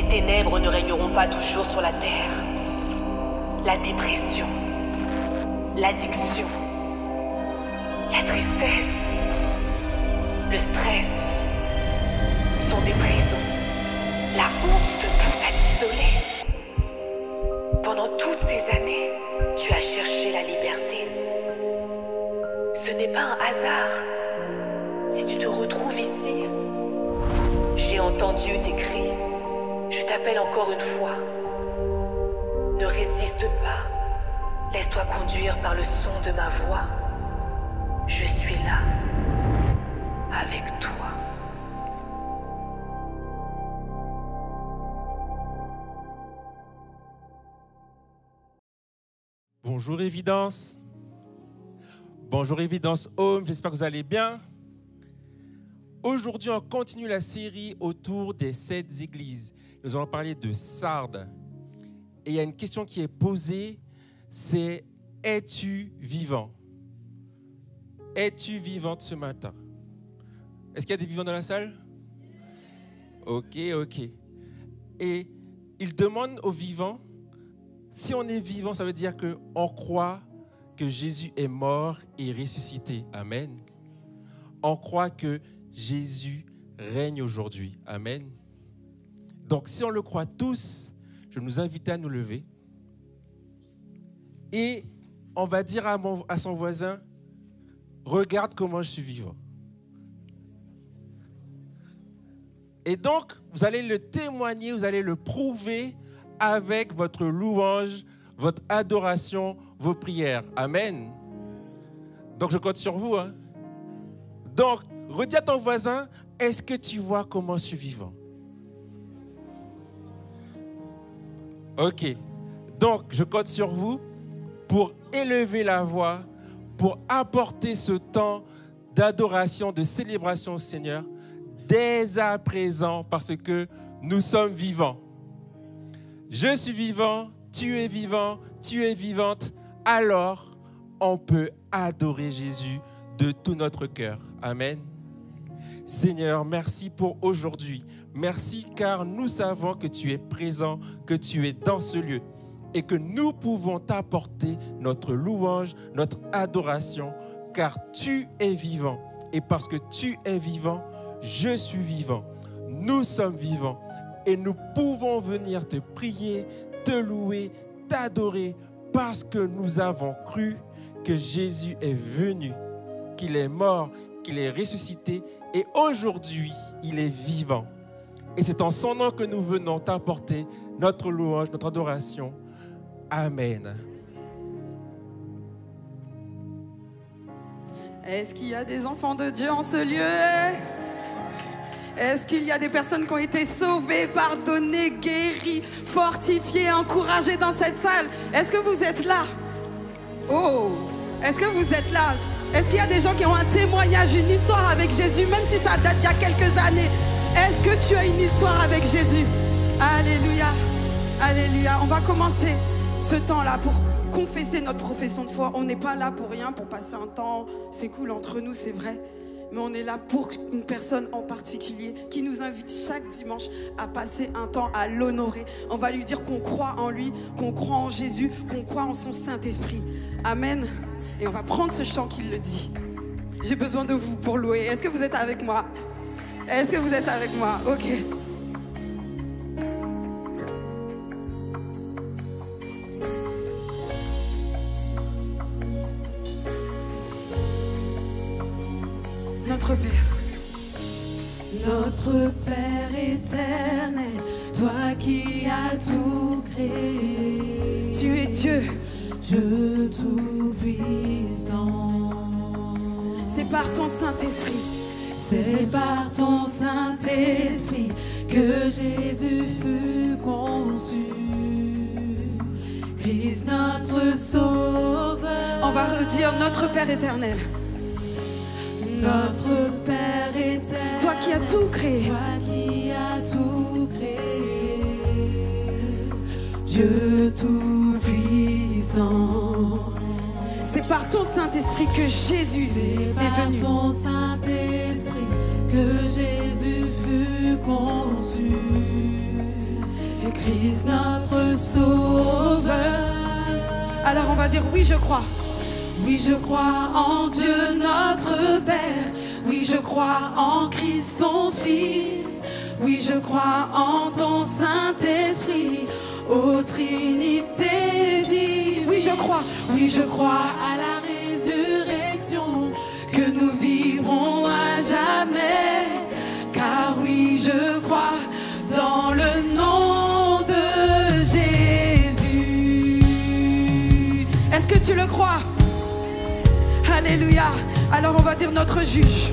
Les ténèbres ne régneront pas toujours sur la terre. La dépression, l'addiction, la tristesse, le stress sont des prisons. La honte te pousse à t'isoler. Pendant toutes ces années, tu as cherché la liberté. Ce n'est pas un hasard si tu te retrouves ici. J'ai entendu tes cris. Je t'appelle encore une fois. Ne résiste pas. Laisse-toi conduire par le son de ma voix. Je suis là, avec toi. Bonjour Évidence. Bonjour Évidence Home, j'espère que vous allez bien. Aujourd'hui, on continue la série autour des 7 églises. Nous allons parler de Sardes. Et il y a une question qui est posée, c'est « Es-tu vivant ?» Es-tu vivante ce matin? Est-ce qu'il y a des vivants dans la salle? Ok. Et il demande aux vivants, si on est vivant, ça veut dire qu'on croit que Jésus est mort et ressuscité. Amen. On croit que Jésus règne aujourd'hui. Amen. Donc, si on le croit tous, je vais nous inviter à nous lever. Et on va dire à son voisin, regarde comment je suis vivant. Et donc, vous allez le témoigner, vous allez le prouver avec votre louange, votre adoration, vos prières. Amen. Donc, je compte sur vous. Donc, redis à ton voisin, est-ce que tu vois comment je suis vivant? Ok. Donc, je compte sur vous pour élever la voix, pour apporter ce temps d'adoration, de célébration au Seigneur, dès à présent, parce que nous sommes vivants. Je suis vivant, tu es vivant, tu es vivante, alors on peut adorer Jésus de tout notre cœur. Amen. Seigneur, merci pour aujourd'hui. Merci car nous savons que tu es présent, que tu es dans ce lieu et que nous pouvons t'apporter notre louange, notre adoration, car tu es vivant. Et parce que tu es vivant, je suis vivant. Nous sommes vivants et nous pouvons venir te prier, te louer, t'adorer parce que nous avons cru que Jésus est venu, qu'il est mort, qu'il est ressuscité et aujourd'hui, il est vivant. Et c'est en son nom que nous venons t'apporter notre louange, notre adoration. Amen. Est-ce qu'il y a des enfants de Dieu en ce lieu? Est-ce qu'il y a des personnes qui ont été sauvées, pardonnées, guéries, fortifiées, encouragées dans cette salle? Est-ce que vous êtes là? Oh, est-ce que vous êtes là? Est-ce qu'il y a des gens qui ont un témoignage, une histoire avec Jésus, même si ça date d'il y a quelques années? Est-ce que tu as une histoire avec Jésus? Alléluia, alléluia. On va commencer ce temps-là pour confesser notre profession de foi. On n'est pas là pour rien, pour passer un temps. C'est cool entre nous, c'est vrai. Mais on est là pour une personne en particulier qui nous invite chaque dimanche à passer un temps à l'honorer. On va lui dire qu'on croit en lui, qu'on croit en Jésus, qu'on croit en son Saint-Esprit. Amen. Et on va prendre ce chant qui le dit. J'ai besoin de vous pour louer. Est-ce que vous êtes avec moi? Est-ce que vous êtes avec moi? Ok. Notre Père. Notre Père éternel, toi qui as tout créé. Tu es Dieu. Dieu tout-puissant. C'est par ton Saint-Esprit. C'est par ton Saint-Esprit que Jésus fut conçu. Christ notre Sauveur. On va redire notre Père éternel. Notre Père éternel. Toi qui as tout créé. Toi qui as tout créé. Dieu tout-puissant. C'est par ton Saint-Esprit que Jésus est venu. C'est par ton Saint-Esprit que Jésus fut conçu. Christ notre Sauveur. Alors on va dire oui, je crois. Oui, je crois en Dieu notre Père. Oui, je crois en Christ son Fils. Oui, je crois en ton Saint-Esprit, ô Trinité divine. Oui, je crois. Oui, je crois à la résurrection, que nous vivrons à jamais. Car oui, je crois dans le nom de Jésus. Est-ce que tu le crois? Alléluia. Alors on va dire notre juge.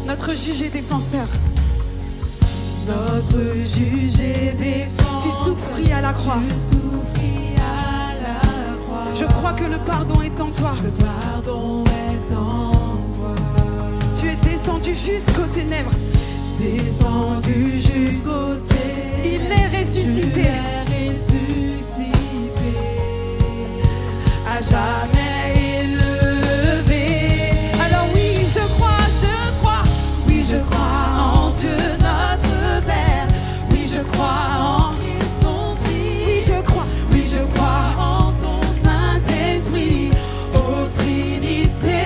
Notre juge et défenseur. Notre juge et défenseur. Tu souffris à la croix. Tu souffris à la croix. Je crois que le pardon est en toi. Le pardon est en toi. Tu es descendu jusqu'aux ténèbres. Descendu jusqu'au ténèbres. Il est ressuscité. Tu es ressuscité. À jamais élevé. Alors oui, je crois, je crois. Oui, je crois en Dieu notre Père. Oui, je crois en Christ son Fils. Oui, je crois. Oui, je crois en ton Saint-Esprit, ô Trinité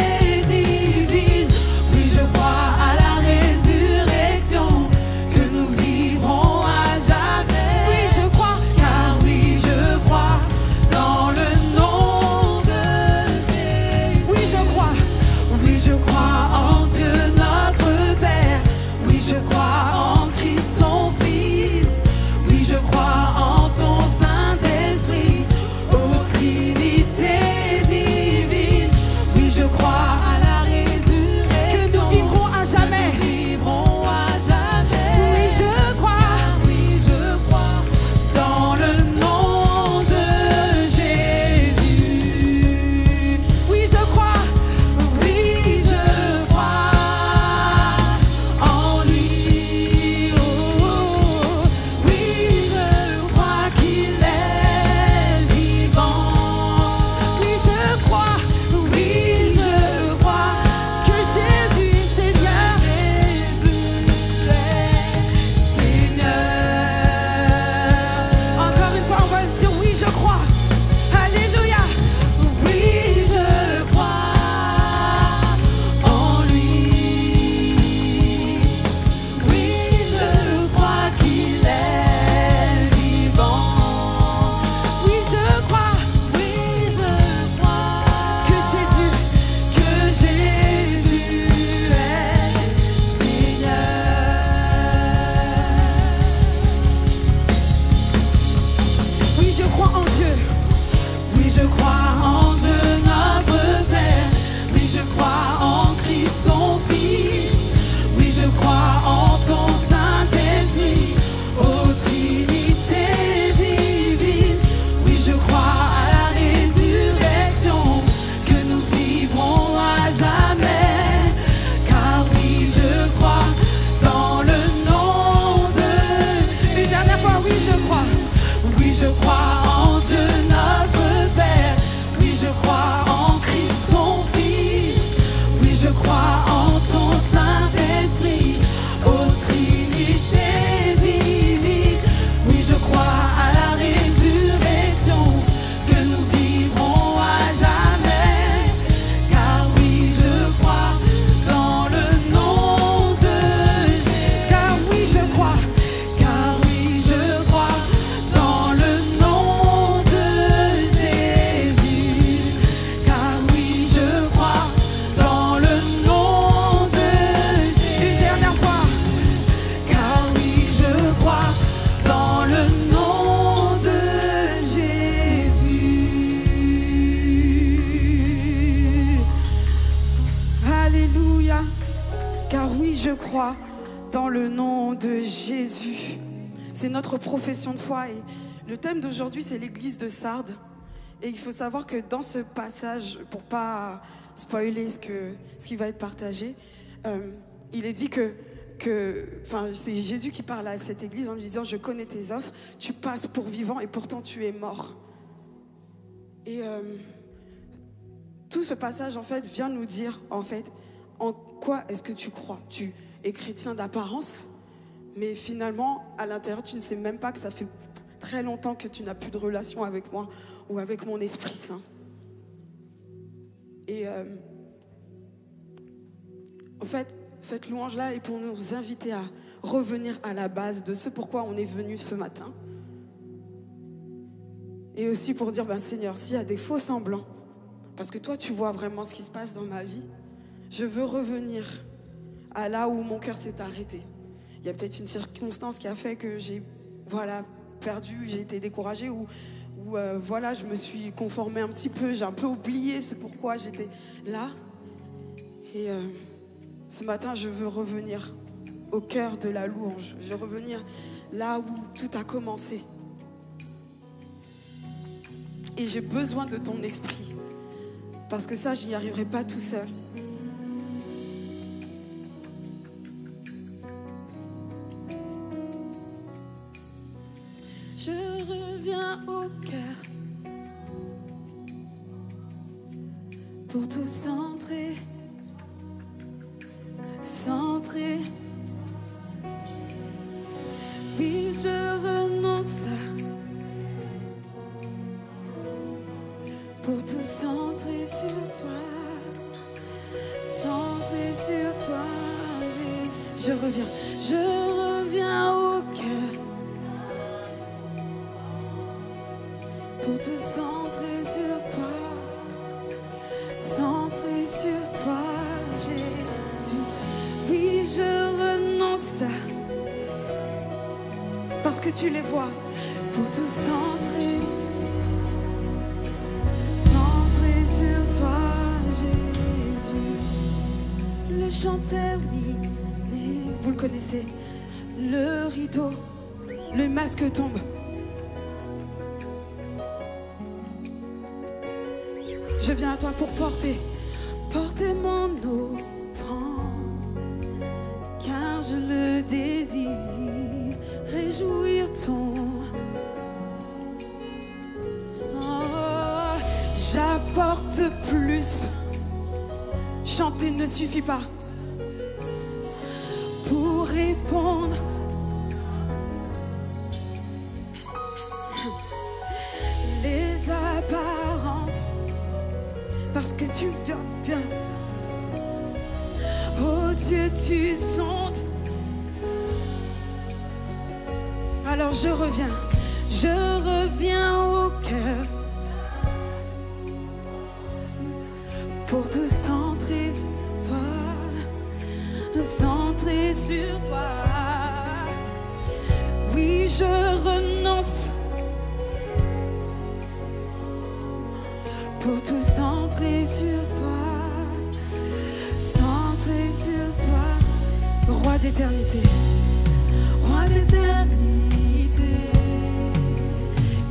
divine. Oui, je crois à la résurrection, que nous vivrons à jamais. Oui, je crois. Car oui, je crois dans le nom de Jésus. Oui, je crois. Oui, je crois en Dieu notre Père. Oui, je crois en Christ son Fils. Oui, je crois en ton Saint-Esprit, ô Trinité divine. Oui, je crois à la résurrection, Que nous vivrons à jamais. que nous vivrons à jamais. Oui, je crois. Oui, je crois dans le nom de Jésus. Oui, je crois. Oui, je crois en lui. Oh, oui, je crois qu'il est vivant. Oui, je crois. Oui, je crois Que Jésus est Seigneur. Jésus est Seigneur. Encore une fois, on va le dire. Oui, je crois. Alléluia. Oui, je crois en lui. Oui, je crois qu'il est vivant. Oui, je crois. Oui, je crois Que Jésus. est Seigneur. Oui, je crois en Dieu. Oui, je crois en Dieu notre Père. Oui, je crois en Christ son Fils. Oui, je crois en ton Saint-Esprit, ô Trinité divine. Oui, je crois à la résurrection, que nous vivrons à jamais. Car oui, je crois dans le nom de Jésus. Une dernière fois, oui, je crois. Oui, je crois en Dieu notre Père. Oui, je crois en Christ son Fils. Oui, je crois en ton Saint-Esprit, ô Trinité divine. Oui, je crois à la résurrection, que nous vivrons à jamais. Car oui, je crois dans le nom de Jésus. Car oui, je crois. Car oui, je crois dans le nom de Jésus. Car oui, je crois dans le nom de Jésus. Une dernière fois. Car oui, je crois dans le nom de Jésus. Alléluia. Car oui, je crois dans le nom de Jésus. C'est notre profession de foi et le thème d'aujourd'hui, c'est l'église de Sardes. Et il faut savoir que dans ce passage, pour pas spoiler ce qui va être partagé, il est dit c'est Jésus qui parle à cette église en lui disant: je connais tes œuvres, tu passes pour vivant et pourtant tu es mort. Et tout ce passage en fait vient nous dire en fait en quoi est-ce que tu crois. es chrétien d'apparence, mais finalement, à l'intérieur, tu ne sais même pas que ça fait très longtemps que tu n'as plus de relation avec moi ou avec mon Esprit Saint. Et en fait, cette louange-là est pour nous inviter à revenir à la base de ce pourquoi on est venu ce matin. Et aussi pour dire, Seigneur, s'il y a des faux semblants, parce que toi, tu vois vraiment ce qui se passe dans ma vie, je veux revenir à là où mon cœur s'est arrêté. Il y a peut-être une circonstance qui a fait que j'ai perdu, j'ai été découragée ou je me suis conformée un petit peu, j'ai un peu oublié ce pourquoi j'étais là. Et ce matin, je veux revenir au cœur de la louange. Je veux revenir là où tout a commencé. Et j'ai besoin de ton esprit. Parce que ça, je n'y arriverai pas tout seul. Je reviens au cœur pour tout centrer. Centrer. Oui, je renonce pour tout centrer sur toi. Centrer sur toi. Je reviens au cœur pour tout centrer sur toi. Centrer sur toi, Jésus. Oui, je renonce parce que tu les vois pour tout centrer. Centrer sur toi, Jésus. Le chant terminé, vous le connaissez. Le rideau, le masque tombe. Je viens à toi pour porter mon offrande, car je le désire, réjouir ton. Oh, j'apporte plus. Chanter ne suffit pas pour répondre. Les apparences. Parce que tu viens bien. Oh Dieu, tu sondes. Alors je reviens au cœur pour tout centrer sur toi. Centrer sur toi. Oui, je renonce pour tout centrer sur toi, centrer sur toi, roi d'éternité,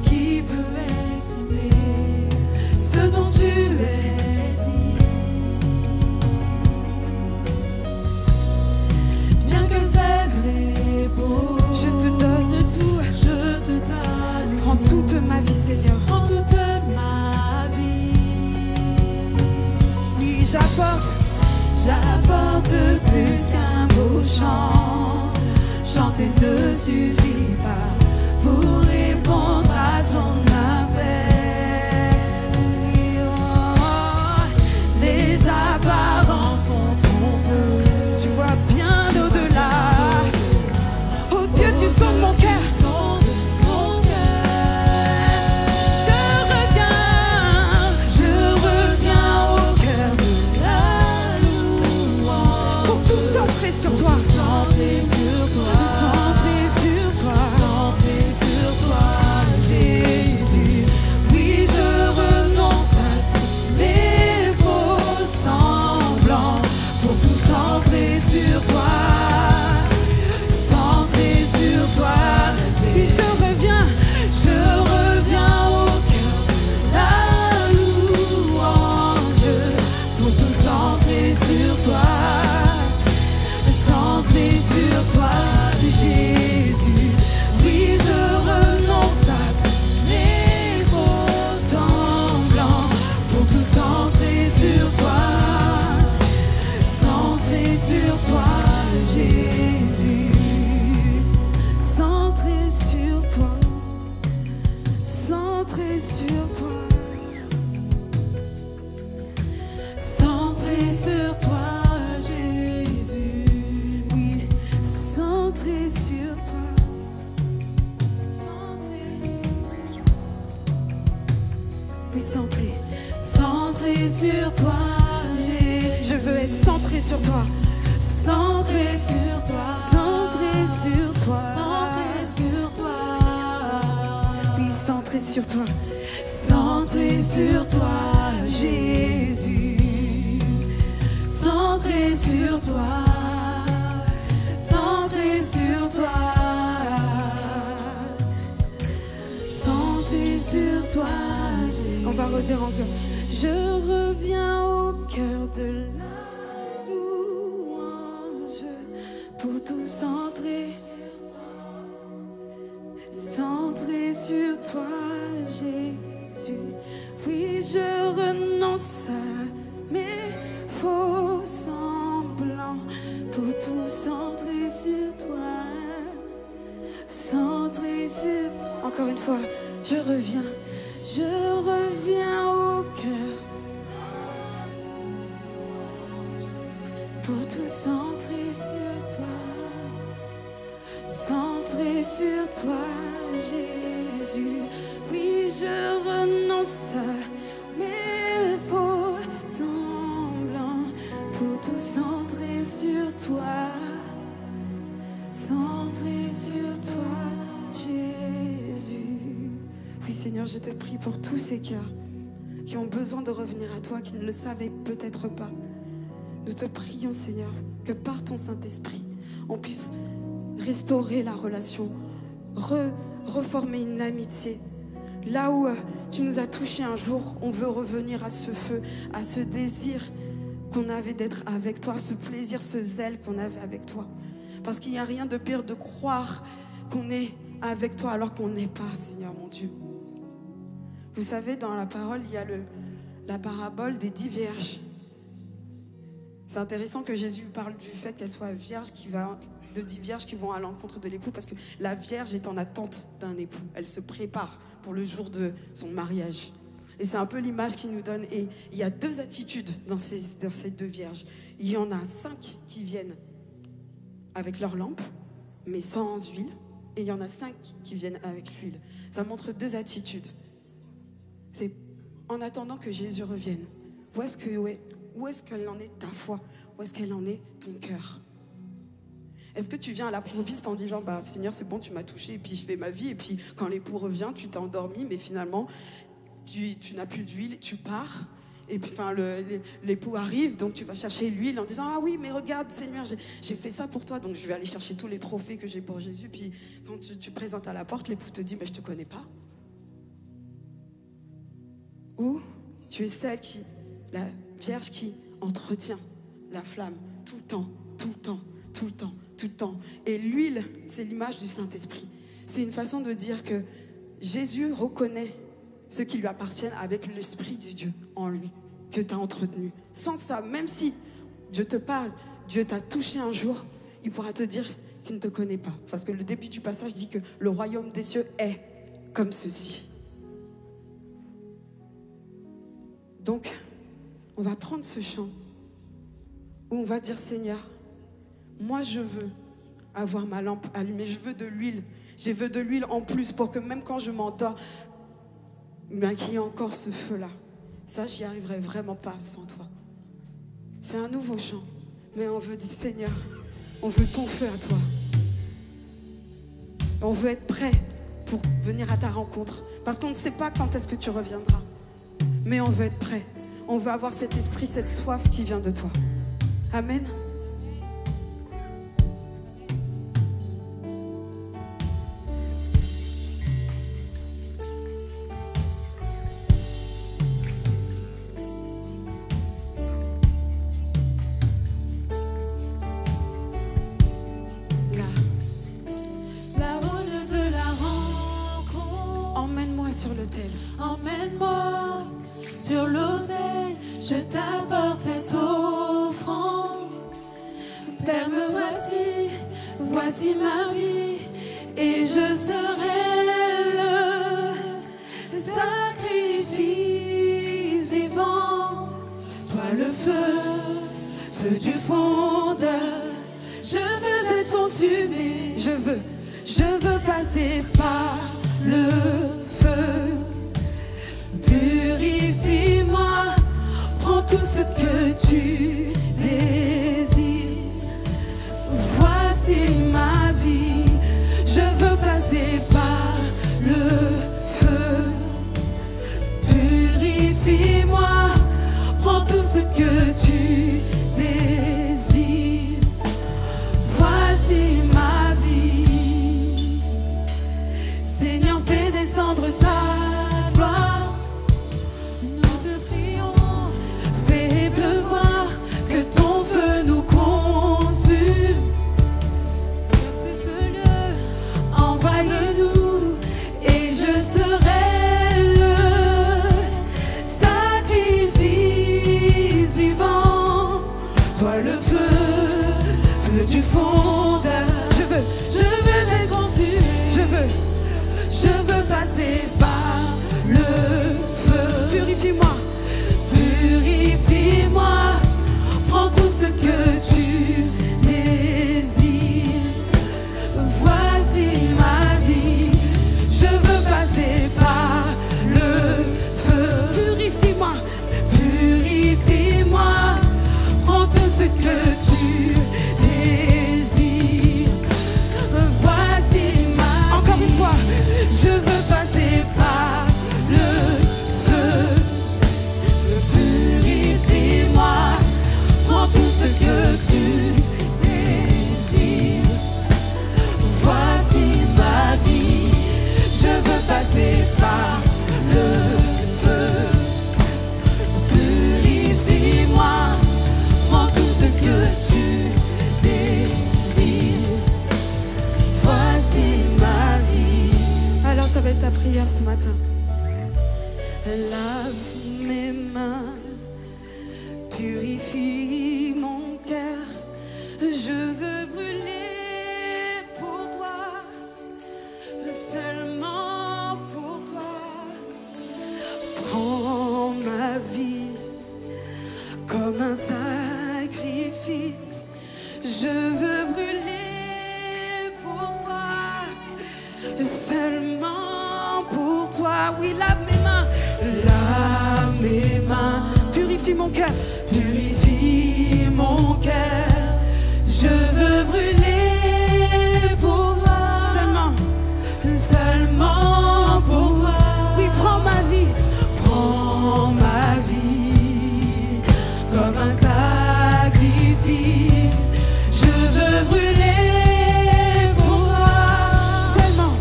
qui peut exprimer ce dont tu es dit, bien que faible et beau, je te donne tout, prends toute ma vie, Seigneur, prends toute ma vie. J'apporte plus qu'un beau chant. Chanter ne suffit pas pour répondre à ton appel. Oh, les apparences sont trompeuses. Tu vois bien au-delà. Oh Dieu, tu sondes mon cœur. Sur toi, centrer sur toi, centrer sur toi, centrer sur toi, Jésus. Oui, je renonce à tous mes faux semblants pour tout centrer sur toi, centrer sur toi. Oui, je reviens au cœur de la louange pour tout centrer sur toi. Sur toi, Jésus. Oui, je renonce à tous mes faux semblants pour tout centrer sur toi, centrer sur toi. sur toi. Centré sur toi. Centré sur toi. Centré sur toi. Oui, centré sur toi. Centré sur toi, Jésus. Centré sur toi. Centré sur toi. Centré sur toi, Jésus. On va redire encore. Je reviens au cœur de la louange pour tout centrer. Centré sur toi, Jésus. Oui, je renonce à mes faux semblants pour tout centrer sur toi. Centré sur toi. Encore une fois, je reviens. Je reviens au cœur pour tout centrer sur toi. Centré sur toi, Jésus. Oui, je renonce à mes faux semblants pour tout centrer sur toi. Centré sur toi, Jésus. Oui, Seigneur, je te prie pour tous ces cœurs qui ont besoin de revenir à toi, qui ne le savaient peut-être pas. Nous te prions, Seigneur, que par ton Saint-Esprit, on puisse restaurer la relation, reformer une amitié. Là où tu nous as touchés un jour, on veut revenir à ce feu, à ce désir qu'on avait d'être avec toi, ce plaisir, ce zèle qu'on avait avec toi. Parce qu'il n'y a rien de pire de croire qu'on est avec toi alors qu'on n'est pas, Seigneur mon Dieu. Vous savez, dans la parole, il y a la parabole des 10 vierges. C'est intéressant que Jésus parle du fait qu'elle soit vierge, de 10 vierges qui vont à l'encontre de l'époux, parce que la vierge est en attente d'un époux. Elle se prépare pour le jour de son mariage. Et c'est un peu l'image qu'il nous donne. Et il y a 2 attitudes dans ces 2 vierges. Il y en a 5 qui viennent avec leur lampe, mais sans huile. Et il y en a 5 qui viennent avec l'huile. Ça montre 2 attitudes. C'est en attendant que Jésus revienne. Où est-ce qu'elle en est ta foi? Où est-ce qu'elle en est ton cœur? Est-ce que tu viens à l'improviste en disant bah, Seigneur, c'est bon, tu m'as touché et puis je fais ma vie, et puis quand l'époux revient, tu t'es endormi, mais finalement tu n'as plus d'huile, tu pars, et puis l'époux arrive, donc tu vas chercher l'huile en disant ah oui, mais regarde Seigneur, j'ai fait ça pour toi, donc je vais aller chercher tous les trophées que j'ai pour Jésus. Puis quand tu présentes à la porte, l'époux te dit mais je te connais pas. Ou tu es la vierge qui entretient la flamme tout le temps, tout le temps, tout le temps, tout le temps. Et l'huile, c'est l'image du Saint-Esprit. C'est une façon de dire que Jésus reconnaît ceux qui lui appartiennent avec l'Esprit de Dieu en lui, que tu as entretenu. Sans ça, même si Dieu te parle, Dieu t'a touché un jour, il pourra te dire qu'il ne te connaît pas. Parce que le début du passage dit que le royaume des cieux est comme ceci. Donc, on va prendre ce chant où on va dire Seigneur, moi je veux avoir ma lampe allumée, je veux de l'huile. Je veux de l'huile en plus pour que même quand je m'endors, qu'il y ait encore ce feu-là. Ça, j'y arriverai vraiment pas sans toi. C'est un nouveau chant, mais on veut dire Seigneur, on veut ton feu à toi. On veut être prêt pour venir à ta rencontre. Parce qu'on ne sait pas quand est-ce que tu reviendras. Mais on veut être prêt. On veut avoir cet esprit, cette soif qui vient de toi. Amen. La route de la rencontre. Emmène-moi sur l'autel. Emmène-moi sur l'autel, je t'apporte cette offrande. Père, me voici ma vie, et je serai le sacrifice vivant. Toi le feu du fondeur, je veux être consumé, je veux passer par le feu. Purifie-moi, prends tout ce que tu désires. feu du fondeur. Je veux être consumé. Je veux passer par le feu. Purifie-moi. Purifie-moi. Prends tout ce que tu désires. Voici ma vie. Je veux passer par le feu. Purifie-moi. Purifie-moi. Prends tout ce que tu désires. Voici ma Encore vie. une fois. Je veux passer par le feu. Purifie-moi. Prends tout ce que tu désires. Voici ma vie. Je veux passer par le feu. Purifie-moi. Prends tout ce que tu désires. Voici ma vie. Alors ça va être ta prière ce matin. Lave mes mains, purifie mon cœur. Je veux brûler pour toi, seulement pour toi. Prends ma vie comme un sacrifice. Je veux brûler pour toi, seulement pour toi. Oui, lave mes mains. Lave mes mains, Purifie mon cœur. purifie mon cœur. Je veux brûler pour toi, seulement pour toi. Oui, prends ma vie. Prends ma vie comme un sacrifice. Je veux brûler pour toi, seulement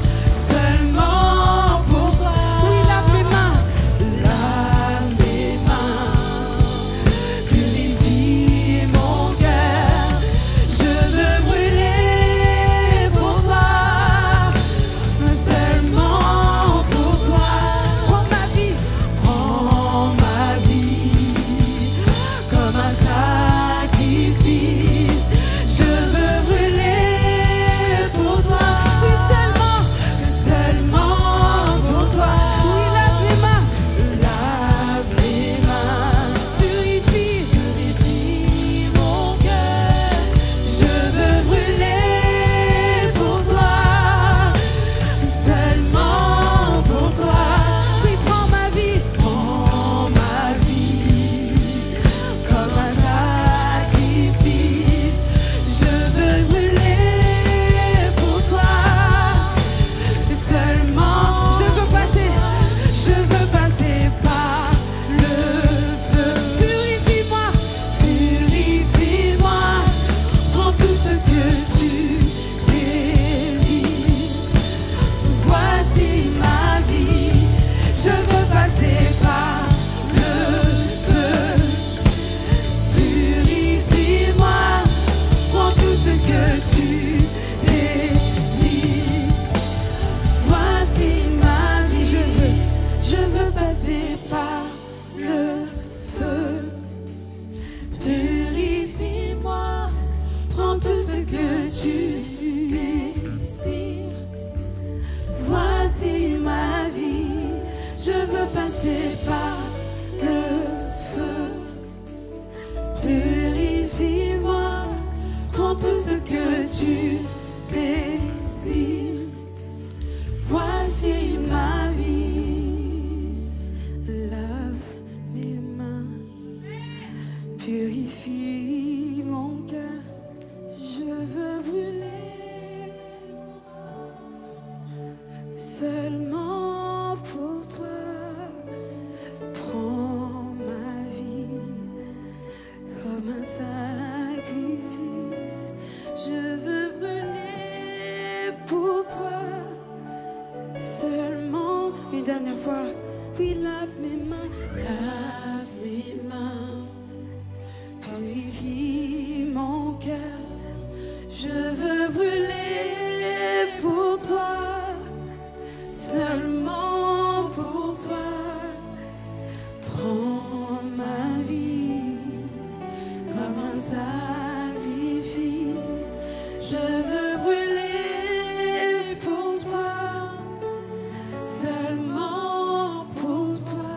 pour toi. Oui, lave mes mains. Lave mes mains, purifie mon cœur. Je veux brûler pour toi, seulement pour toi. Prends ma vie. Prends ma vie comme un sacrifice. Je veux brûler pour toi, Oui, seulement pour toi. Oui, lave mes mains. Lave les mains, Purifie. purifie mon cœur. Je veux brûler pour toi, seulement pour toi. Oui, prends ma vie. Prends ma vie comme un sacrifice. Je veux brûler pour toi, seulement. Je veux passer par le feu. Purifie-moi. Purifie-moi. Prends tout ce que tu désires. Voici ma vie. Je veux passer par le feu. Purifie-moi. Prends tout ce que tu désires. Voici ma vie. Je veux passer par le feu. Purifie-moi. Prends tout ce que tu désires. Voici ma vie. Je veux passer par le feu. Purifie-moi. Prends tout ce que tu désires. Voici ma vie. Lave mes mains. Purifie mon cœur. Je veux brûler pour toi, seulement pour toi. Prends ma vie comme un sacrifice. Je veux brûler pour toi, seulement. Une dernière fois. Oui, lave mes mains. Lave mes mains. Purifie mon cœur. Je veux brûler pour toi, seulement pour toi. Prends ma vie comme un sacrifice. Je veux brûler pour toi, seulement pour toi.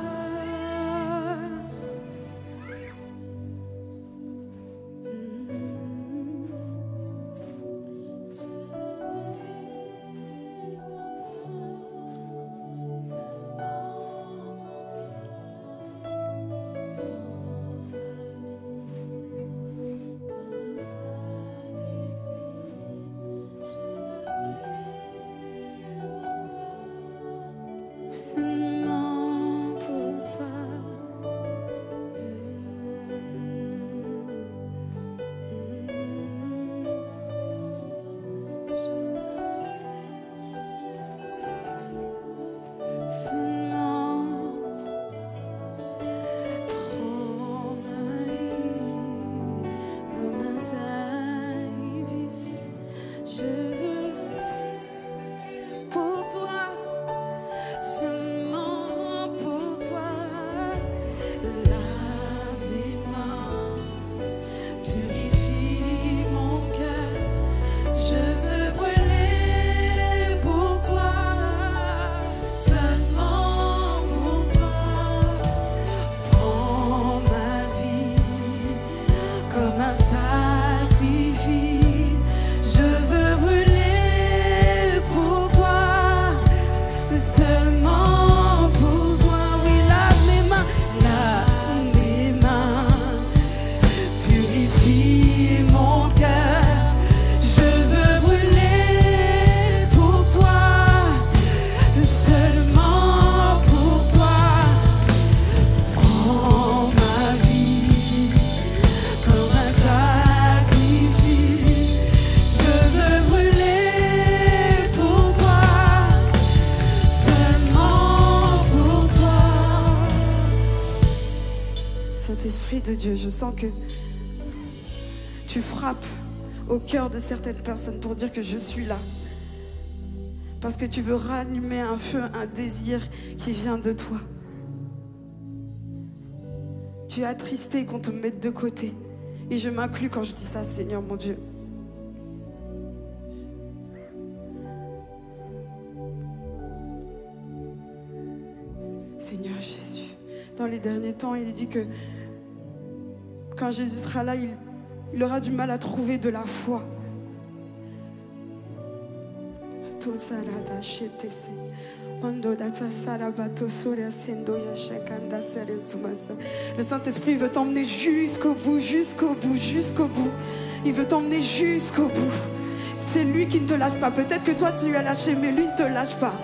Seulement pour toi. Seulement prends ma vie comme un sacrifice. Je veux pour toi. Seulement pour toi, lave mes mains, purifie mon cœur. Je veux brûler pour toi, seulement pour toi. Prends ma vie comme un sacrifice. Je veux brûler pour toi. Seulement pour toi, oui, lave mes mains, purifie mon cœur. Je veux brûler pour toi, seulement pour toi. Prends ma vie comme un sacrifice. Je veux brûler pour toi. Seulement pour toi. Saint-Esprit de Dieu, je sens que tu frappes au cœur de certaines personnes pour dire que je suis là. Parce que tu veux rallumer un feu, un désir qui vient de toi. Tu es attristé qu'on te mette de côté. Et je m'inclus quand je dis ça, Seigneur mon Dieu. Seigneur Jésus, dans les derniers temps, il dit que quand Jésus sera là, il aura du mal à trouver de la foi. Le Saint-Esprit veut t'emmener jusqu'au bout, jusqu'au bout, jusqu'au bout. Il veut t'emmener jusqu'au bout. C'est lui qui ne te lâche pas. Peut-être que toi tu as lâché, mais lui ne te lâche pas.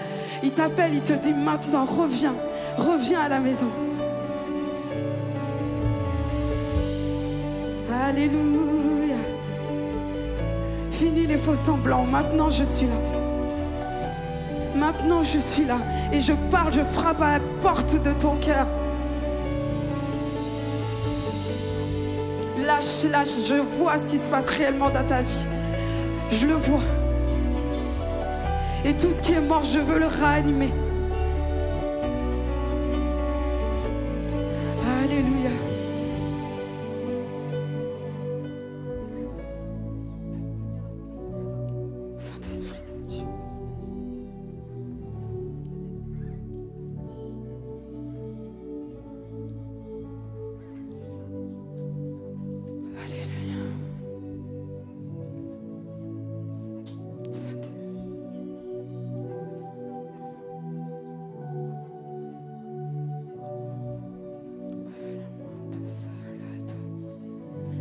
Il t'appelle, il te dit maintenant, reviens, reviens à la maison. Alléluia. Fini les faux semblants. Maintenant je suis là. Maintenant je suis là. Et je parle, je frappe à la porte de ton cœur. Lâche, lâche. Je vois ce qui se passe réellement dans ta vie. Je le vois. Et tout ce qui est mort, je veux le réanimer. Alléluia. Saint-Esprit de Dieu. Alléluia.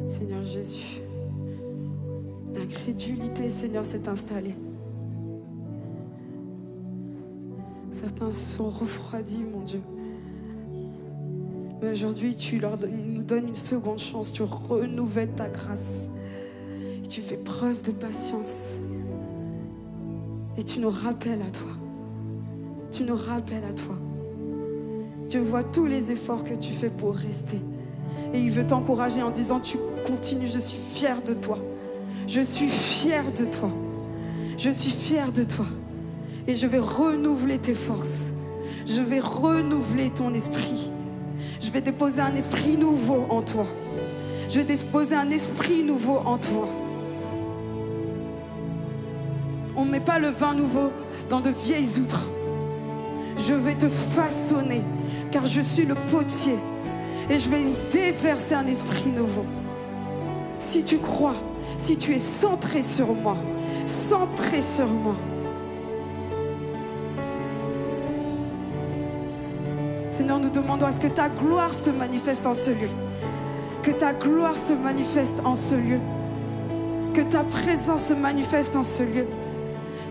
Seigneur Jésus, l'incrédulité, Seigneur, s'est installée. Certains se sont refroidis, mon Dieu. Mais aujourd'hui, tu nous donnes une seconde chance. Tu renouvelles ta grâce. Et tu fais preuve de patience. Et tu nous rappelles à toi. Tu nous rappelles à toi. Dieu voit tous les efforts que tu fais pour rester. Et il veut t'encourager en disant, tu continues, je suis fière de toi. Je suis fière de toi. Je suis fière de toi. Et je vais renouveler tes forces. Je vais renouveler ton esprit. Je vais déposer un esprit nouveau en toi. Je vais déposer un esprit nouveau en toi. On ne met pas le vin nouveau dans de vieilles outres. Je vais te façonner, car je suis le potier. Et je vais déverser un esprit nouveau. Si tu crois, si tu es centré sur moi, centré sur moi. Seigneur, nous demandons à ce que ta gloire se manifeste en ce lieu. Que ta gloire se manifeste en ce lieu. Que ta présence se manifeste en ce lieu.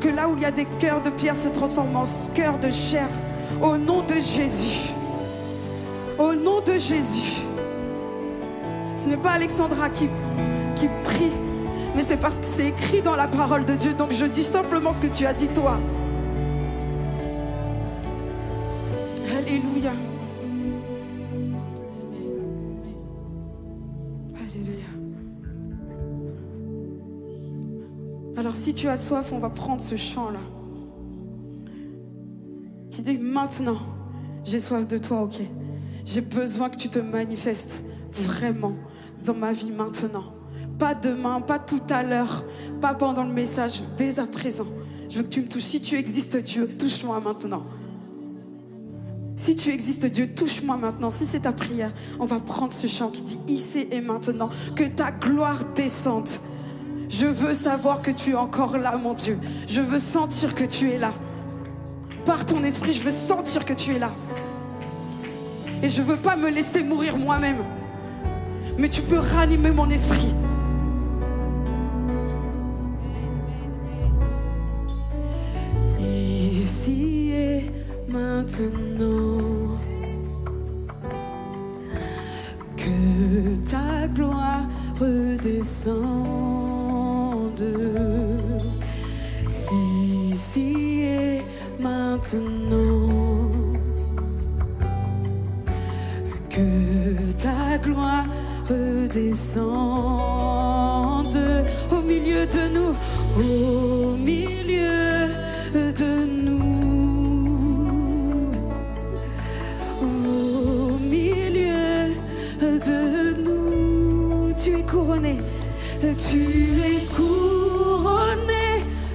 Que là où il y a des cœurs de pierre se transforment en cœurs de chair. Au nom de Jésus. Au nom de Jésus. Ce n'est pas Alexandra qui prie, mais c'est parce que c'est écrit dans la parole de Dieu. Donc je dis simplement ce que tu as dit toi. Alléluia. Alléluia. Alors si tu as soif, on va prendre ce chant-là. Qui dit maintenant, j'ai soif de toi, ok. J'ai besoin que tu te manifestes vraiment dans ma vie maintenant. Pas demain, pas tout à l'heure, pas pendant le message, dès à présent. Je veux que tu me touches. Si tu existes, Dieu, touche-moi maintenant. Si tu existes, Dieu, touche-moi maintenant. Si c'est ta prière, on va prendre ce chant qui dit ici et maintenant. Que ta gloire descende. Je veux savoir que tu es encore là, mon Dieu. Je veux sentir que tu es là. Par ton esprit, je veux sentir que tu es là. Et je ne veux pas me laisser mourir moi-même. Mais tu peux ranimer mon esprit. Ici et maintenant, que ta gloire redescende. Ici et maintenant, que ta gloire redescende au milieu de nous, au milieu de nous, au milieu de nous. Tu es couronné, tu es couronné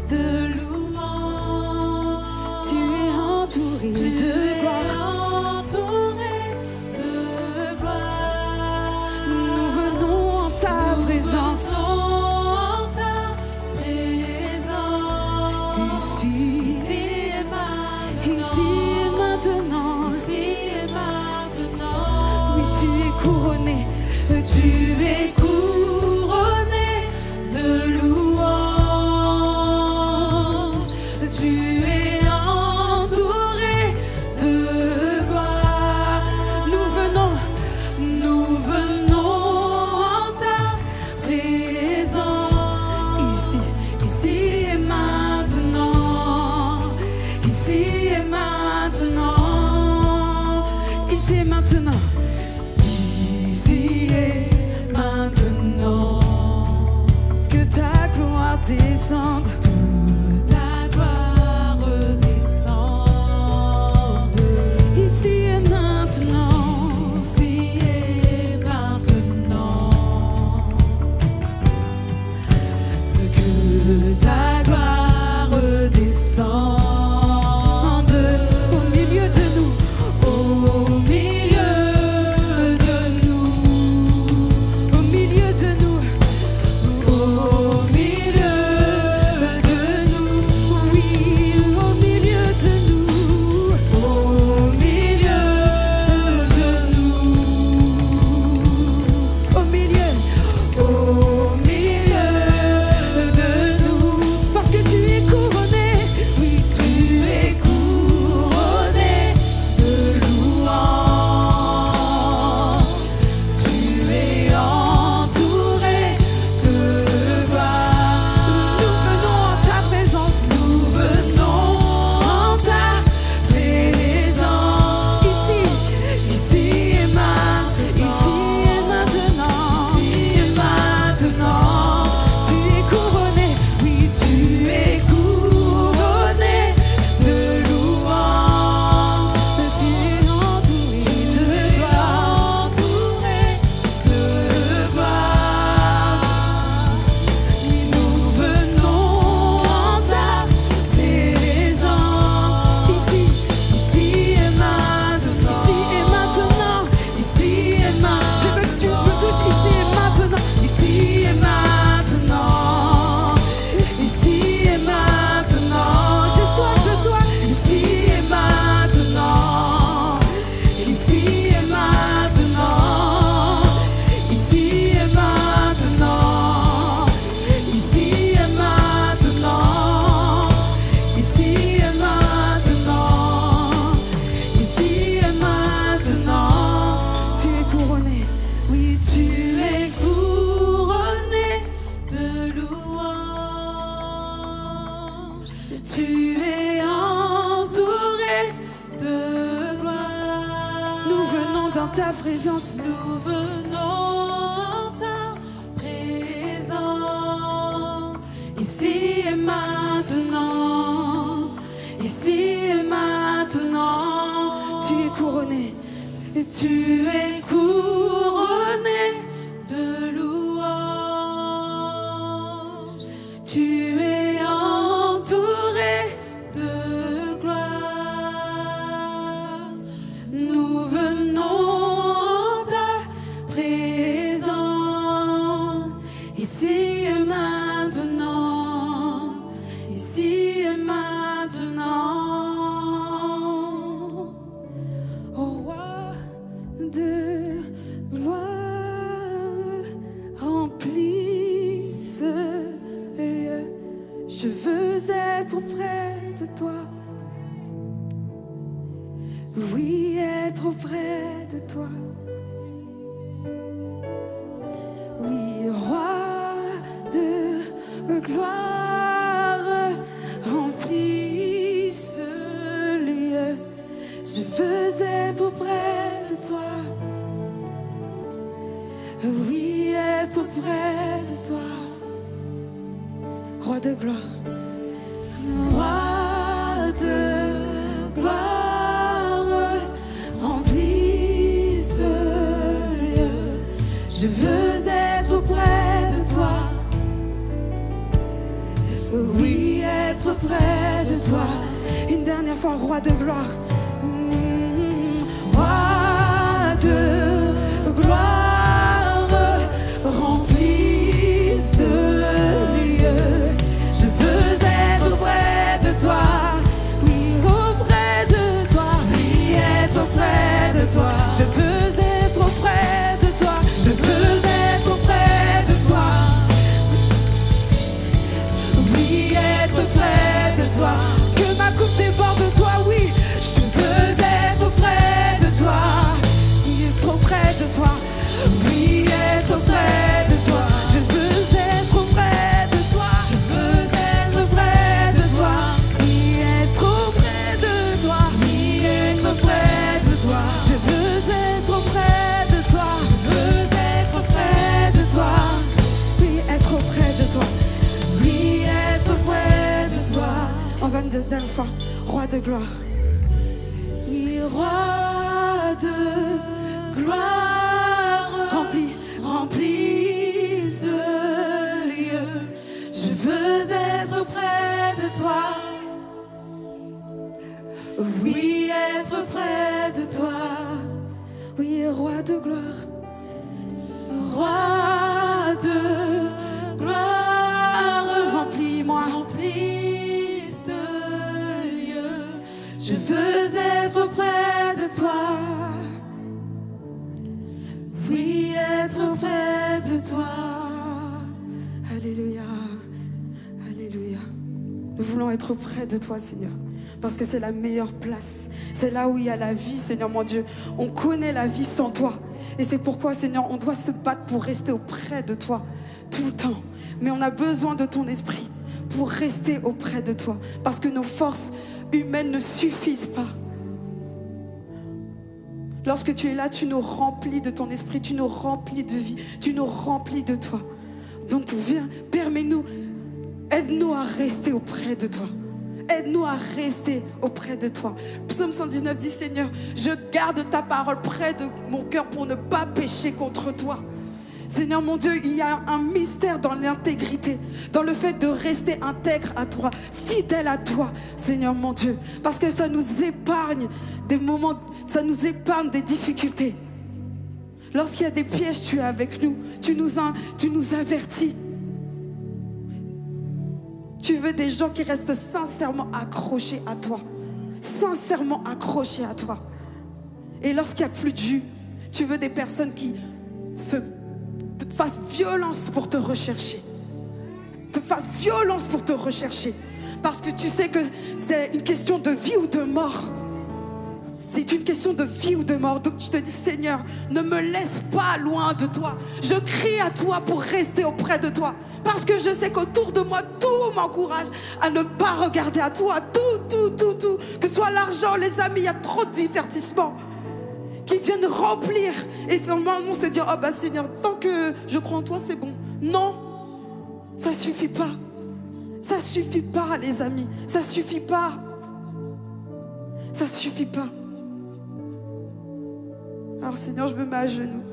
de louanges, tu es entouré de gloire. Tu es couronné de louanges, tu es entouré de gloire. Nous venons en ta présence, ici et maintenant, ici et maintenant, ici et maintenant. Descende, que ta gloire redescende, ici et maintenant, ici et maintenant, que ta gloire redescende au milieu de nous, au milieu de nous, au milieu de nous, au milieu Tu es entouré de gloire. Nous venons dans ta présence. Nous venons dans ta présence. Ici et maintenant. Ici et maintenant. Tu es couronné. Et tu es couronné de louanges. Tu es entouré de gloire. Nous venons ta présence. Ici et maintenant. Ici et maintenant. Au roi de gloire, remplis ce lieu. Je veux être auprès de toi. Oui, être auprès de toi. Oui, roi de gloire, remplis ce lieu. Je veux être auprès de toi. Oui, être auprès de toi. Roi de gloire. Roi de gloire, remplis ce lieu. Je veux être auprès de toi. Oui, être auprès de toi. Une dernière fois, roi de gloire. Roi de gloire, remplis ce lieu. Je veux être auprès de toi. Oui, auprès de toi. Oui, être auprès de toi. Je veux être auprès de toi. Je veux être auprès de toi. Oui, être auprès de toi. Que ma coupe déborde de toi, oui. Je veux être auprès de toi. Oui, être auprès de toi. Oui, être auprès de toi. Je veux être auprès de toi. Je veux être auprès de toi. Oui, être auprès de toi. Oui, être auprès de toi. Je veux être auprès de toi. Je veux être auprès de toi. Oui, être auprès de toi. Oui, être auprès de toi. On va une dernière fois. Roi de gloire. Oui, roi de gloire. Remplis ce lieu. Je veux être auprès de toi. Oui, être auprès de toi. Oui, roi de gloire. Roi de gloire. Remplis-moi. Remplis ce lieu. Je veux être auprès de toi. Oui, être auprès de toi. Alléluia. Alléluia. Nous voulons être auprès de toi, Seigneur. Parce que c'est la meilleure place. C'est là où il y a la vie, Seigneur mon Dieu. On connaît la vie sans toi. Et c'est pourquoi, Seigneur, on doit se battre pour rester auprès de toi tout le temps. Mais on a besoin de ton esprit pour rester auprès de toi. Parce que nos forces humaines ne suffisent pas. Lorsque tu es là, tu nous remplis de ton esprit, tu nous remplis de vie, tu nous remplis de toi. Donc viens, permets-nous, aide-nous à rester auprès de toi. Aide-nous à rester auprès de toi. Psaume 119 dit, Seigneur, je garde ta parole près de mon cœur pour ne pas pécher contre toi. Seigneur mon Dieu, il y a un mystère dans l'intégrité, dans le fait de rester intègre à toi, fidèle à toi, Seigneur mon Dieu. Parce que ça nous épargne des moments, ça nous épargne des difficultés. Lorsqu'il y a des pièges, tu es avec nous, tu nous avertis. Tu veux des gens qui restent sincèrement accrochés à toi. Sincèrement accrochés à toi. Et lorsqu'il n'y a plus de jus, tu veux des personnes qui te fassent violence pour te rechercher. Te fassent violence pour te rechercher. Parce que tu sais que c'est une question de vie ou de mort. C'est une question de vie ou de mort. Donc tu te dis, Seigneur, ne me laisse pas loin de toi. Je crie à toi pour rester auprès de toi. Parce que je sais qu'autour de moi, tout m'encourage à ne pas regarder à toi. Tout. Que ce soit l'argent, les amis, il y a trop de divertissements qui viennent remplir. Et finalement, on se dit, oh bah Seigneur, tant que je crois en toi, c'est bon. Non, ça suffit pas. Ça suffit pas, les amis. Ça suffit pas. Ça suffit pas. Alors Seigneur, je me mets à genoux.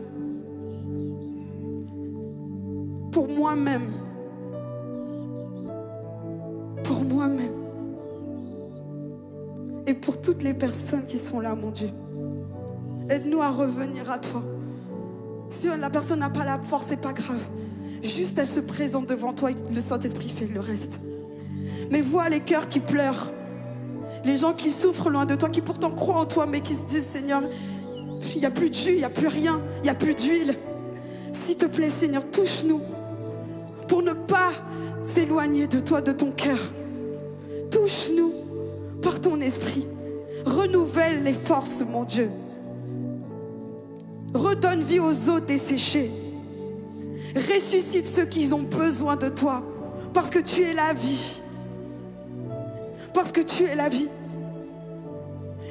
Pour moi-même. Pour moi-même. Et pour toutes les personnes qui sont là, mon Dieu. Aide-nous à revenir à toi. Si la personne n'a pas la force, c'est pas grave. Juste elle se présente devant toi et le Saint-Esprit fait le reste. Mais vois les cœurs qui pleurent. Les gens qui souffrent loin de toi, qui pourtant croient en toi, mais qui se disent, Seigneur, il n'y a plus de jus, il n'y a plus rien, il n'y a plus d'huile. S'il te plaît, Seigneur, touche-nous pour ne pas s'éloigner de toi, de ton cœur. Touche-nous par ton esprit. Renouvelle les forces, mon Dieu. Redonne vie aux os desséchés. Ressuscite ceux qui ont besoin de toi. Parce que tu es la vie. Parce que tu es la vie.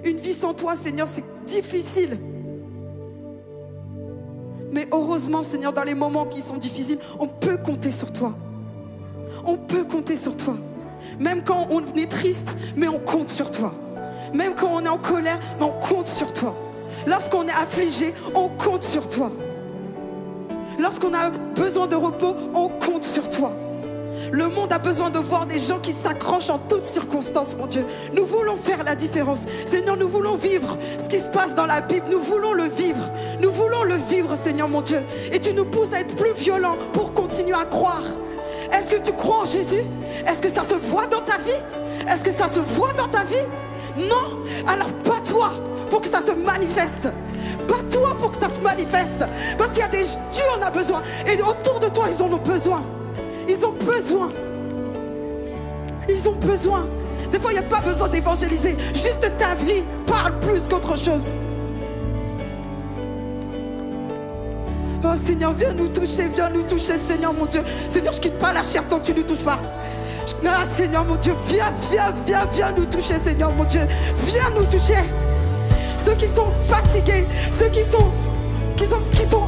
Une vie sans toi, Seigneur, c'est difficile. Mais heureusement, Seigneur, dans les moments qui sont difficiles, on peut compter sur toi. On peut compter sur toi. Même quand on est triste, mais on compte sur toi. Même quand on est en colère, mais on compte sur toi. Lorsqu'on est affligé, on compte sur toi. Lorsqu'on a besoin de repos, on compte sur toi. Le monde a besoin de voir des gens qui s'accrochent en toutes circonstances, mon Dieu. Nous voulons faire la différence. Seigneur, nous voulons vivre ce qui se passe dans la Bible. Nous voulons le vivre. Nous voulons le vivre, Seigneur, mon Dieu. Et tu nous pousses à être plus violents pour continuer à croire. Est-ce que tu crois en Jésus? Est-ce que ça se voit dans ta vie? Est-ce que ça se voit dans ta vie? Non? Alors bats-toi pour que ça se manifeste. Bats-toi pour que ça se manifeste. Parce qu'il y a des... Dieu en a besoin. Et autour de toi, ils en ont besoin. Ils ont besoin. Ils ont besoin. Des fois, il n'y a pas besoin d'évangéliser. Juste ta vie parle plus qu'autre chose. Oh Seigneur, viens nous toucher, Seigneur mon Dieu. Seigneur, je ne quitte pas la chair tant que tu ne nous touches pas. Ah Seigneur mon Dieu, viens nous toucher, Seigneur mon Dieu. Viens nous toucher. Ceux qui sont fatigués, ceux qui sont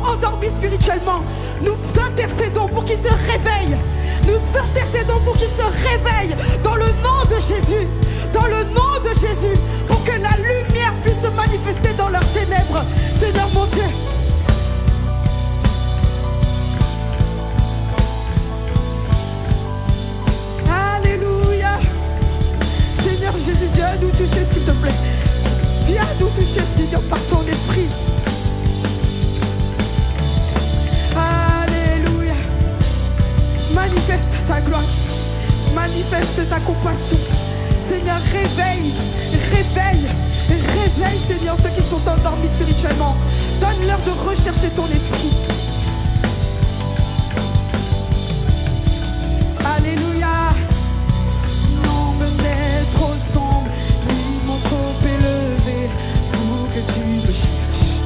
endormis spirituellement, nous intercédons pour qu'ils se réveillent. Nous intercédons pour qu'ils se réveillent dans le nom de Jésus. Dans le nom de Jésus, pour que la lumière puisse se manifester dans leurs ténèbres. Seigneur mon Dieu. Alléluia. Seigneur Jésus, viens nous toucher s'il te plaît. Viens nous toucher, Seigneur, par ton esprit. Alléluia. Manifeste ta gloire. Manifeste ta compassion. Seigneur, réveille, Seigneur, ceux qui sont endormis spirituellement. Donne-leur de rechercher ton esprit. Alléluia. L'ombre n'est trop sombre, ni mon trop élevé pour que tu me cherches.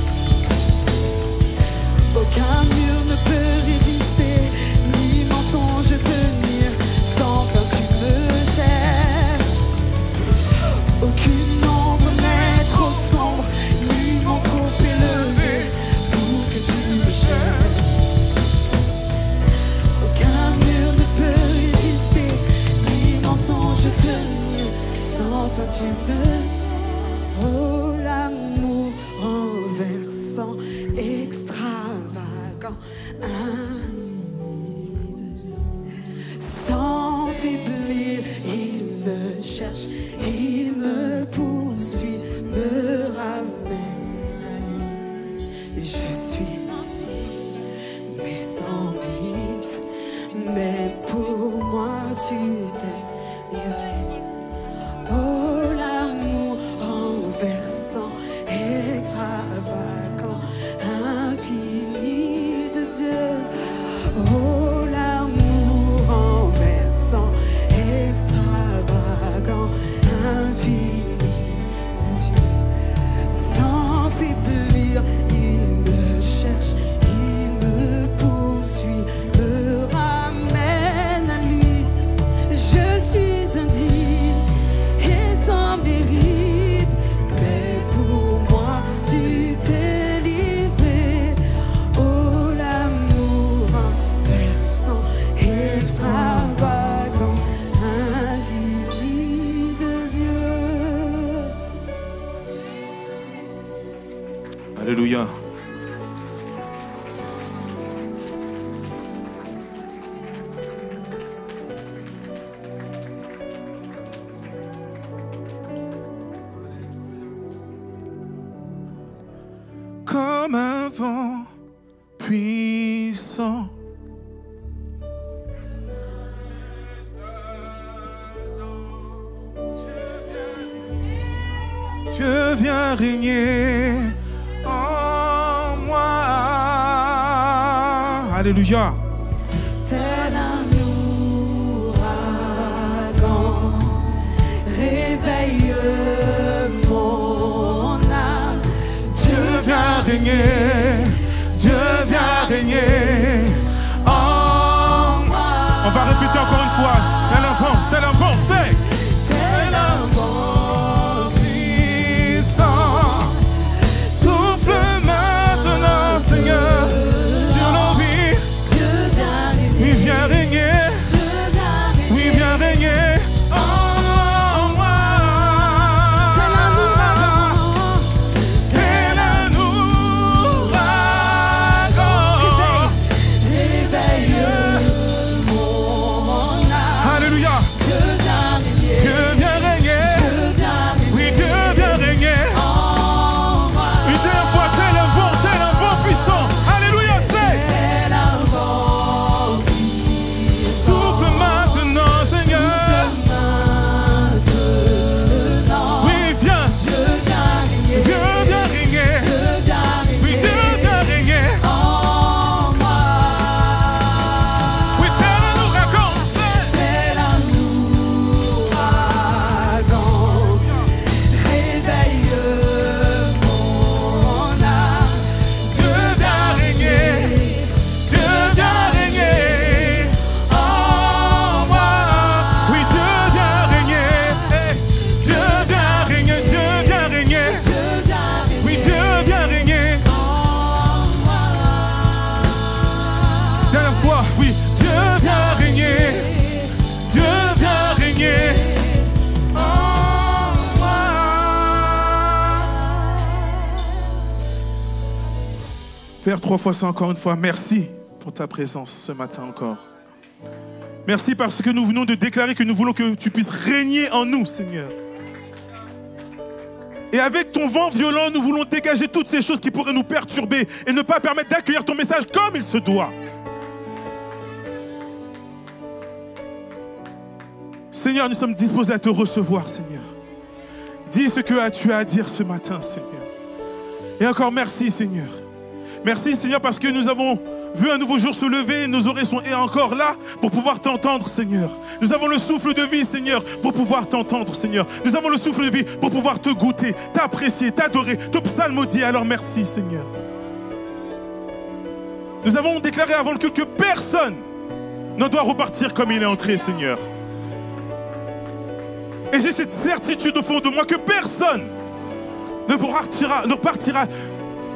Aucun mur ne peut résister, ni mensonge tenir. Sans fin tu me cherches. Aucune ombre n'est trop sombre, ni mon trop élevé pour que tu me cherches. Aucun mur ne peut résister, ni mensonge tenir. Sans fin tu me cherches. Oh l'amour renversant, extravagant, infini de Dieu. Sans faiblir, il me cherche, il me poursuit, me ramène à lui. Je suis intime, mais sans limite, mais pour moi tu t'es livré. Oh l'amour renversant, extravagant, infini de Dieu. Oh l'amour renversant, extravagant, infini de Dieu. comme un vent puissant. Dieu vient régner en moi. Alléluia. Tel un ouragan, réveille mon âme. Dieu vient régner, Dieu vient régner en moi. On va répéter encore une fois. Tel un vent, c'est Tel un vent puissant. Souffle maintenant, Seigneur, sur nos vies. Dieu vient régner. Oui, viens régner. Dieu vient régner. Oui, viens régner en moi. Tel un ouragan, Tel un ouragan. réveille mon âme. Alléluia. Dieu vient régner. Dieu vient régner. Dieu vient régner. Oui, Dieu vient régner. En moi. Une dernière fois, tel un vent puissant. Alléluia, c'est. Tel un vent Souffle maintenant, Seigneur. maintenant. Oui, viens. Dieu vient régner. Dieu vient régner. Dieu vient régner. Oui, Dieu vient régner. En moi. Oui, tel un ouragan, c'est. Tel un ouragan, réveille mon âme. Dieu vient régner. Dieu vient régner en moi. Oui, Dieu vient régner. Hey. Dieu vient régner. Dieu vient régner. Dieu vient régner. Oui, Dieu vient régner. En moi. Dernière fois, oui, Dieu vient régner. Dieu vient régner en moi. Père, 3 fois ça encore une fois, merci pour ta présence ce matin encore. Merci parce que nous venons de déclarer que nous voulons que tu puisses régner en nous, Seigneur. Et avec ton vent violent, nous voulons dégager toutes ces choses qui pourraient nous perturber et ne pas permettre d'accueillir ton message comme il se doit. Seigneur, nous sommes disposés à te recevoir, Seigneur. Dis ce que tu as à dire ce matin, Seigneur. Et encore merci, Seigneur. Merci, Seigneur, parce que nous avons vu un nouveau jour se lever et nos oreilles sont encore là pour pouvoir t'entendre, Seigneur. Nous avons le souffle de vie, Seigneur, pour pouvoir t'entendre, Seigneur. Nous avons le souffle de vie pour pouvoir te goûter, t'apprécier, t'adorer, te psalmodier. Alors merci, Seigneur. Nous avons déclaré avant le culte que personne ne doit repartir comme il est entré, Seigneur. Et j'ai cette certitude au fond de moi que personne ne repartira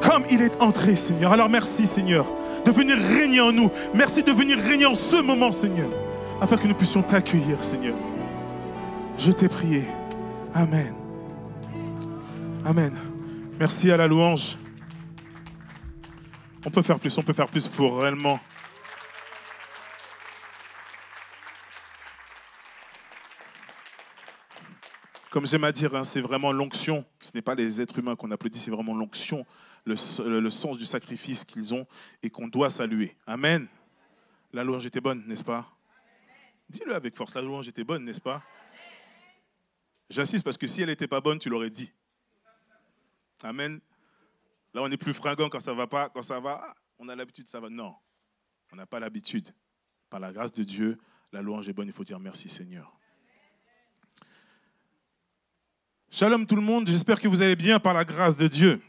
comme il est entré, Seigneur. Alors merci, Seigneur, de venir régner en nous. Merci de venir régner en ce moment, Seigneur, afin que nous puissions t'accueillir, Seigneur. Je t'ai prié. Amen. Amen. Merci à la louange. On peut faire plus pour réellement. Comme j'aime à dire, hein, c'est vraiment l'onction. Ce n'est pas les êtres humains qu'on applaudit, c'est vraiment l'onction, le sens du sacrifice qu'ils ont et qu'on doit saluer. Amen. La louange était bonne, n'est-ce pas? Dis-le avec force, la louange était bonne, n'est-ce pas? J'insiste parce que si elle n'était pas bonne, tu l'aurais dit. Amen. Là, on est plus fringant quand ça ne va pas. Quand ça va, on a l'habitude, ça va. Non, on n'a pas l'habitude. Par la grâce de Dieu, la louange est bonne, il faut dire merci, Seigneur. Shalom tout le monde, j'espère que vous allez bien par la grâce de Dieu.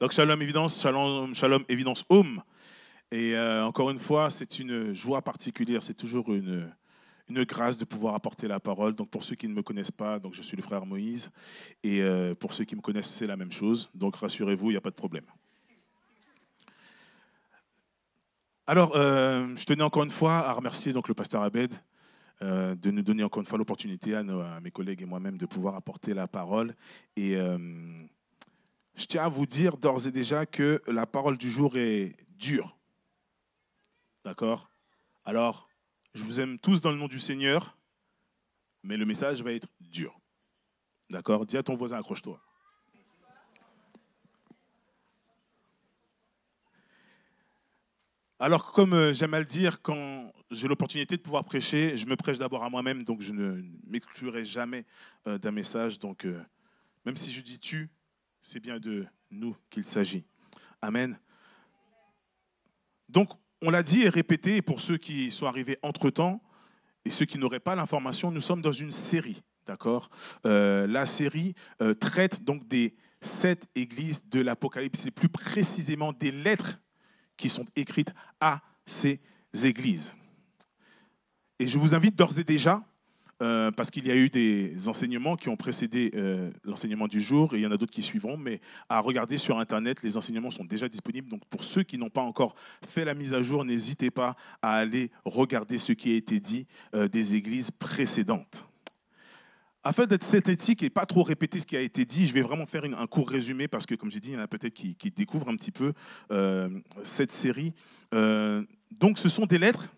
Donc shalom évidence, shalom évidence home. Et encore une fois, c'est une joie particulière, c'est toujours une grâce de pouvoir apporter la parole. Donc pour ceux qui ne me connaissent pas, donc je suis le frère Moïse. Et pour ceux qui me connaissent, c'est la même chose. Donc rassurez-vous, il n'y a pas de problème. Alors, je tenais encore une fois à remercier donc, le pasteur Abed de nous donner encore une fois l'opportunité à mes collègues et moi-même de pouvoir apporter la parole. Et je tiens à vous dire d'ores et déjà que la parole du jour est dure. D'accord? Alors, je vous aime tous dans le nom du Seigneur, mais le message va être dur. D'accord? Dis à ton voisin, accroche-toi. Alors, comme j'aime à le dire, quand j'ai l'opportunité de pouvoir prêcher, je me prêche d'abord à moi-même, donc je ne m'exclurai jamais d'un message. Donc, même si je dis tu, c'est bien de nous qu'il s'agit. Amen. Donc, on l'a dit et répété, et pour ceux qui sont arrivés entre-temps, et ceux qui n'auraient pas l'information, nous sommes dans une série, d'accord ? La série traite donc des 7 églises de l'Apocalypse, et plus précisément des lettres qui sont écrites à ces églises. Et je vous invite d'ores et déjà, parce qu'il y a eu des enseignements qui ont précédé l'enseignement du jour, et il y en a d'autres qui suivront, mais à regarder sur Internet, les enseignements sont déjà disponibles. Donc pour ceux qui n'ont pas encore fait la mise à jour, n'hésitez pas à aller regarder ce qui a été dit des églises précédentes. Afin d'être synthétique et pas trop répéter ce qui a été dit, je vais vraiment faire un court résumé parce que, comme j'ai dit, il y en a peut-être qui découvrent un petit peu cette série. Donc, ce sont des lettres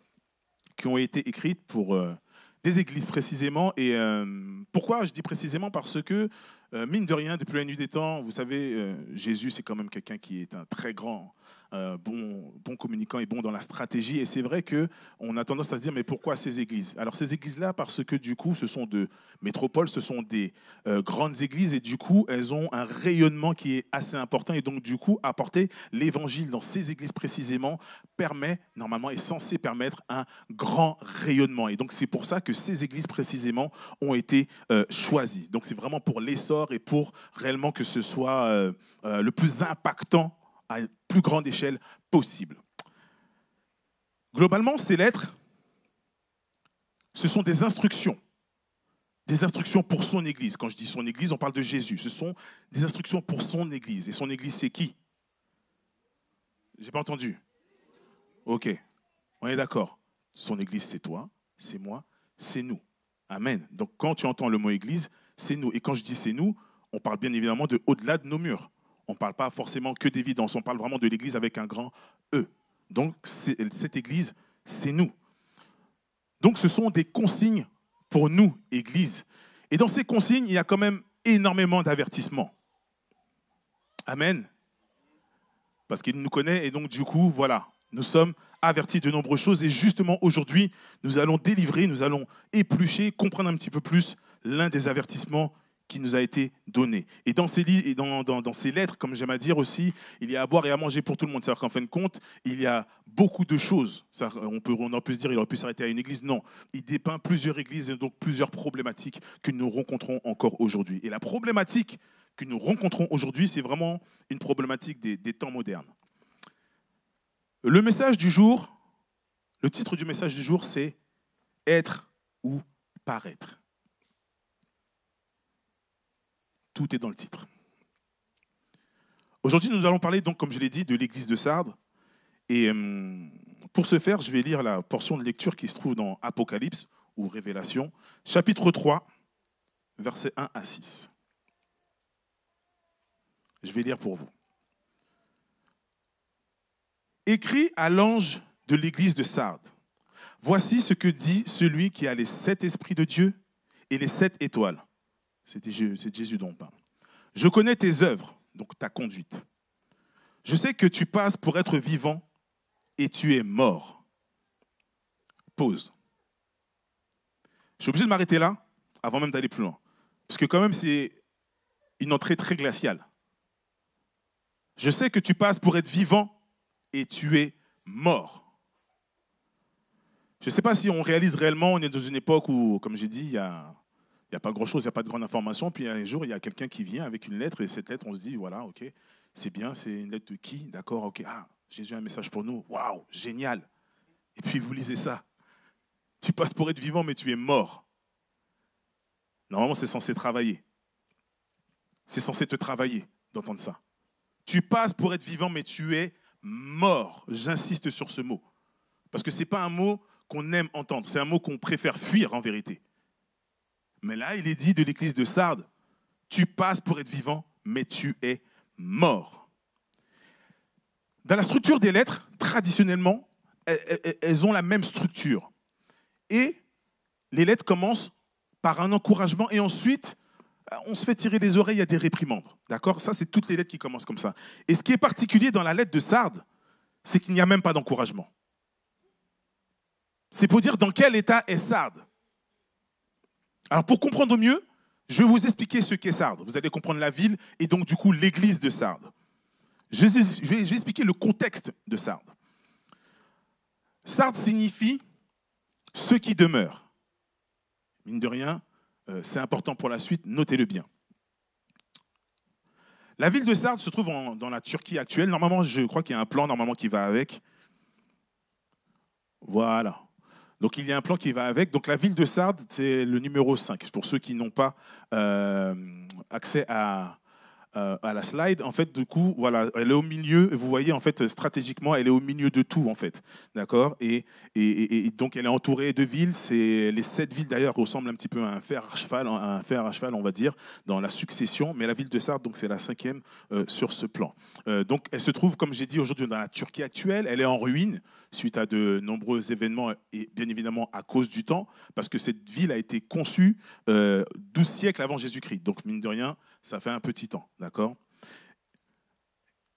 qui ont été écrites pour des églises précisément. Et pourquoi je dis précisément ? Parce que, mine de rien, depuis la nuit des temps, vous savez, Jésus, c'est quand même quelqu'un qui est un très grand bon communicant et bon dans la stratégie. Et c'est vrai qu'on a tendance à se dire, mais pourquoi ces églises ? Alors ces églises-là, parce que du coup, ce sont de métropoles, ce sont des grandes églises, et du coup, elles ont un rayonnement qui est assez important. Et donc, du coup, apporter l'évangile dans ces églises précisément permet, normalement, est censé permettre un grand rayonnement. Et donc, c'est pour ça que ces églises précisément ont été choisies. Donc, c'est vraiment pour l'essor et pour réellement que ce soit le plus impactant à une plus grande échelle possible. Globalement, ces lettres, ce sont des instructions pour son Église. Quand je dis son Église, on parle de Jésus. Ce sont des instructions pour son Église. Et son Église, c'est qui ? J'ai pas entendu. Ok, on est d'accord. Son Église, c'est toi, c'est moi, c'est nous. Amen. Donc, quand tu entends le mot Église, c'est nous. Et quand je dis c'est nous, on parle bien évidemment de au-delà de nos murs. On ne parle pas forcément que d'évidence, on parle vraiment de l'Église avec un grand E. Donc, cette Église, c'est nous. Donc, ce sont des consignes pour nous, Église. Et dans ces consignes, il y a quand même énormément d'avertissements. Amen. Parce qu'il nous connaît et donc, du coup, voilà, nous sommes avertis de nombreuses choses. Et justement, aujourd'hui, nous allons délivrer, nous allons éplucher, comprendre un petit peu plus l'un des avertissements qui nous a été donné. Et dans ces lettres, comme j'aime à dire aussi, il y a à boire et à manger pour tout le monde. C'est-à-dire qu'en fin de compte, il y a beaucoup de choses. On aurait pu se dire qu'il aurait pu s'arrêter à une église. Non, il dépeint plusieurs églises et donc plusieurs problématiques que nous rencontrons encore aujourd'hui. Et la problématique que nous rencontrons aujourd'hui, c'est vraiment une problématique des temps modernes. Le message du jour, le titre du message du jour, c'est « Être ou paraître ». Tout est dans le titre. Aujourd'hui, nous allons parler, donc, comme je l'ai dit, de l'église de Sardes. Et pour ce faire, je vais lire la portion de lecture qui se trouve dans Apocalypse ou Révélation, chapitre 3, versets 1 à 6. Je vais lire pour vous. Écrit à l'ange de l'église de Sardes. Voici ce que dit celui qui a les 7 esprits de Dieu et les 7 étoiles. C'est Jésus dont on parle. Je connais tes œuvres, donc ta conduite. Je sais que tu passes pour être vivant et tu es mort. Pause. Je suis obligé de m'arrêter là avant même d'aller plus loin. Parce que quand même, c'est une entrée très glaciale. Je sais que tu passes pour être vivant et tu es mort. Je ne sais pas si on réalise réellement, on est dans une époque où, comme j'ai dit, il n'y a pas grand-chose, il n'y a pas de grande information. Puis un jour, il y a quelqu'un qui vient avec une lettre, et cette lettre, on se dit, voilà, ok, c'est bien, c'est une lettre de qui? D'accord, ok, ah, Jésus a un message pour nous, waouh, génial. Et puis vous lisez ça. Tu passes pour être vivant, mais tu es mort. Normalement, c'est censé travailler. C'est censé te travailler d'entendre ça. Tu passes pour être vivant, mais tu es mort. J'insiste sur ce mot. Parce que ce n'est pas un mot qu'on aime entendre, c'est un mot qu'on préfère fuir en vérité. Mais là, il est dit de l'église de Sardes, tu passes pour être vivant, mais tu es mort. Dans la structure des lettres, traditionnellement, elles ont la même structure. Et les lettres commencent par un encouragement et ensuite, on se fait tirer les oreilles à des réprimandes. D'accord ? Ça, c'est toutes les lettres qui commencent comme ça. Et ce qui est particulier dans la lettre de Sardes, c'est qu'il n'y a même pas d'encouragement. C'est pour dire dans quel état est Sardes. Alors pour comprendre mieux, je vais vous expliquer ce qu'est Sardes. Vous allez comprendre la ville et donc du coup l'église de Sardes. Je vais expliquer le contexte de Sardes. Sardes signifie ceux qui demeurent. Mine de rien, c'est important pour la suite, notez-le bien. La ville de Sardes se trouve dans la Turquie actuelle. Normalement, je crois qu'il y a un plan normalement qui va avec. Voilà. Donc il y a un plan qui va avec. Donc la ville de Sardes, c'est le numéro 5. Pour ceux qui n'ont pas accès à la slide, en fait, du coup, voilà, elle est au milieu. Vous voyez, en fait, stratégiquement, elle est au milieu de tout, en fait, d'accord. Et donc, elle est entourée de villes. Les 7 villes d'ailleurs ressemblent un petit peu à un fer à cheval, on va dire, dans la succession. Mais la ville de Sardes, donc, c'est la 5e sur ce plan. Donc, elle se trouve, comme j'ai dit aujourd'hui, dans la Turquie actuelle. Elle est en ruine suite à de nombreux événements et bien évidemment à cause du temps, parce que cette ville a été conçue 12 siècles avant Jésus-Christ. Donc, mine de rien, ça fait un petit temps, d'accord?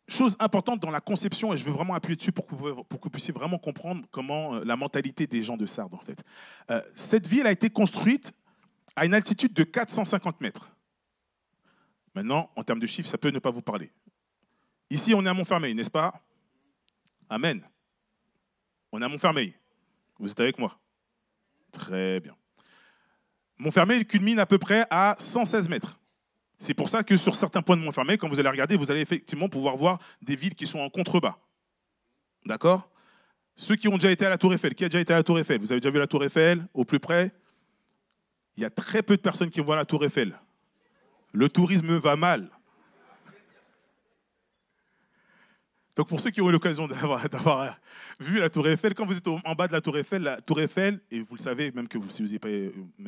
Chose importante dans la conception, et je veux vraiment appuyer dessus pour que vous puissiez vraiment comprendre comment la mentalité des gens de Sardes, en fait. Cette ville a été construite à une altitude de 450 mètres. Maintenant, en termes de chiffres, ça peut ne pas vous parler. Ici, on est à Montfermeil, n'est-ce pas? Amen. On est à Montfermeil. Vous êtes avec moi? Très bien. Montfermeil culmine à peu près à 116 mètres. C'est pour ça que sur certains points de Montfermeil, quand vous allez regarder, vous allez effectivement pouvoir voir des villes qui sont en contrebas. D'accord? Ceux qui ont déjà été à la Tour Eiffel, qui a déjà été à la Tour Eiffel? Vous avez déjà vu la Tour Eiffel au plus près? Il y a très peu de personnes qui voient la Tour Eiffel. Le tourisme va mal. Donc pour ceux qui ont eu l'occasion d'avoir vu la Tour Eiffel, quand vous êtes en bas de la Tour Eiffel, et vous le savez, même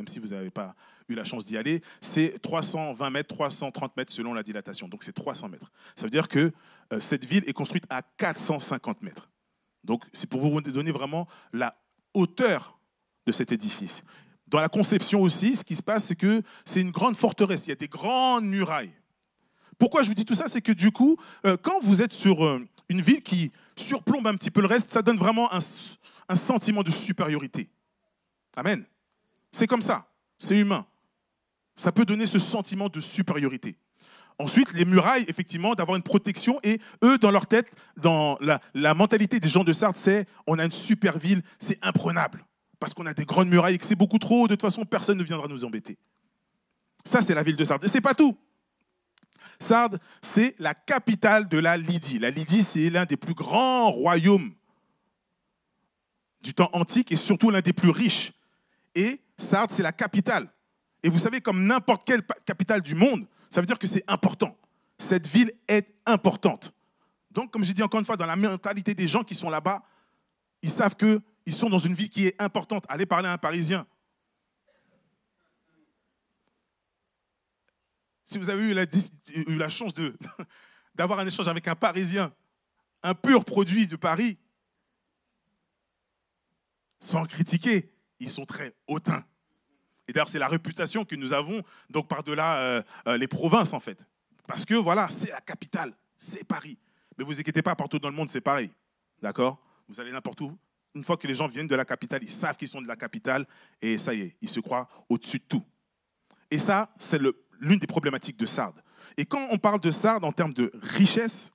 si vous n'avez pas eu la chance d'y aller, c'est 320 mètres, 330 mètres selon la dilatation. Donc c'est 300 mètres. Ça veut dire que cette ville est construite à 450 mètres. Donc c'est pour vous donner vraiment la hauteur de cet édifice. Dans la conception aussi, ce qui se passe, c'est que c'est une grande forteresse. Il y a des grandes murailles. Pourquoi je vous dis tout ça? C'est que du coup, quand vous êtes sur une ville qui surplombe un petit peu le reste, ça donne vraiment un sentiment de supériorité. Amen. C'est comme ça. C'est humain. Ça peut donner ce sentiment de supériorité. Ensuite, les murailles, effectivement, d'avoir une protection. Et eux, dans leur tête, dans la mentalité des gens de Sardes, c'est on a une super ville, c'est imprenable. Parce qu'on a des grandes murailles et que c'est beaucoup trop haut. De toute façon, personne ne viendra nous embêter. Ça, c'est la ville de Sardes. Et ce n'est pas tout. Sardes, c'est la capitale de la Lydie. La Lydie, c'est l'un des plus grands royaumes du temps antique et surtout l'un des plus riches. Et Sardes, c'est la capitale. Et vous savez, comme n'importe quelle capitale du monde, ça veut dire que c'est important. Cette ville est importante. Donc, comme j'ai dit encore une fois, dans la mentalité des gens qui sont là-bas, ils savent qu'ils sont dans une ville qui est importante. Allez parler à un Parisien. Si vous avez eu la chance d'avoir un échange avec un Parisien, un pur produit de Paris, sans critiquer, ils sont très hautains. Et d'ailleurs, c'est la réputation que nous avons, donc par-delà les provinces, en fait. Parce que, voilà, c'est la capitale, c'est Paris. Mais vous inquiétez pas, partout dans le monde, c'est pareil. D'accord? Vous allez n'importe où. Une fois que les gens viennent de la capitale, ils savent qu'ils sont de la capitale, et ça y est, ils se croient au-dessus de tout. Et ça, c'est l'une des problématiques de Sardes. Et quand on parle de Sardes en termes de richesse,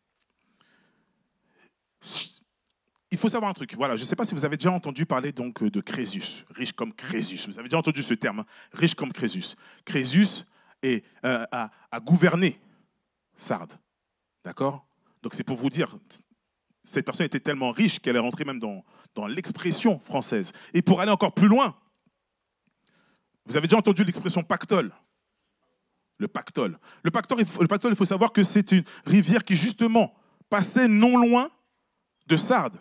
il faut savoir un truc. Voilà, je ne sais pas si vous avez déjà entendu parler donc de Crésus, riche comme Crésus. Vous avez déjà entendu ce terme, hein, riche comme Crésus. Crésus a gouverné Sardes. D'accord? Donc c'est pour vous dire, cette personne était tellement riche qu'elle est rentrée même dans l'expression française. Et pour aller encore plus loin, vous avez déjà entendu l'expression pactole. Le pactole. Le pactole, il faut savoir que c'est une rivière qui, justement, passait non loin de Sardes.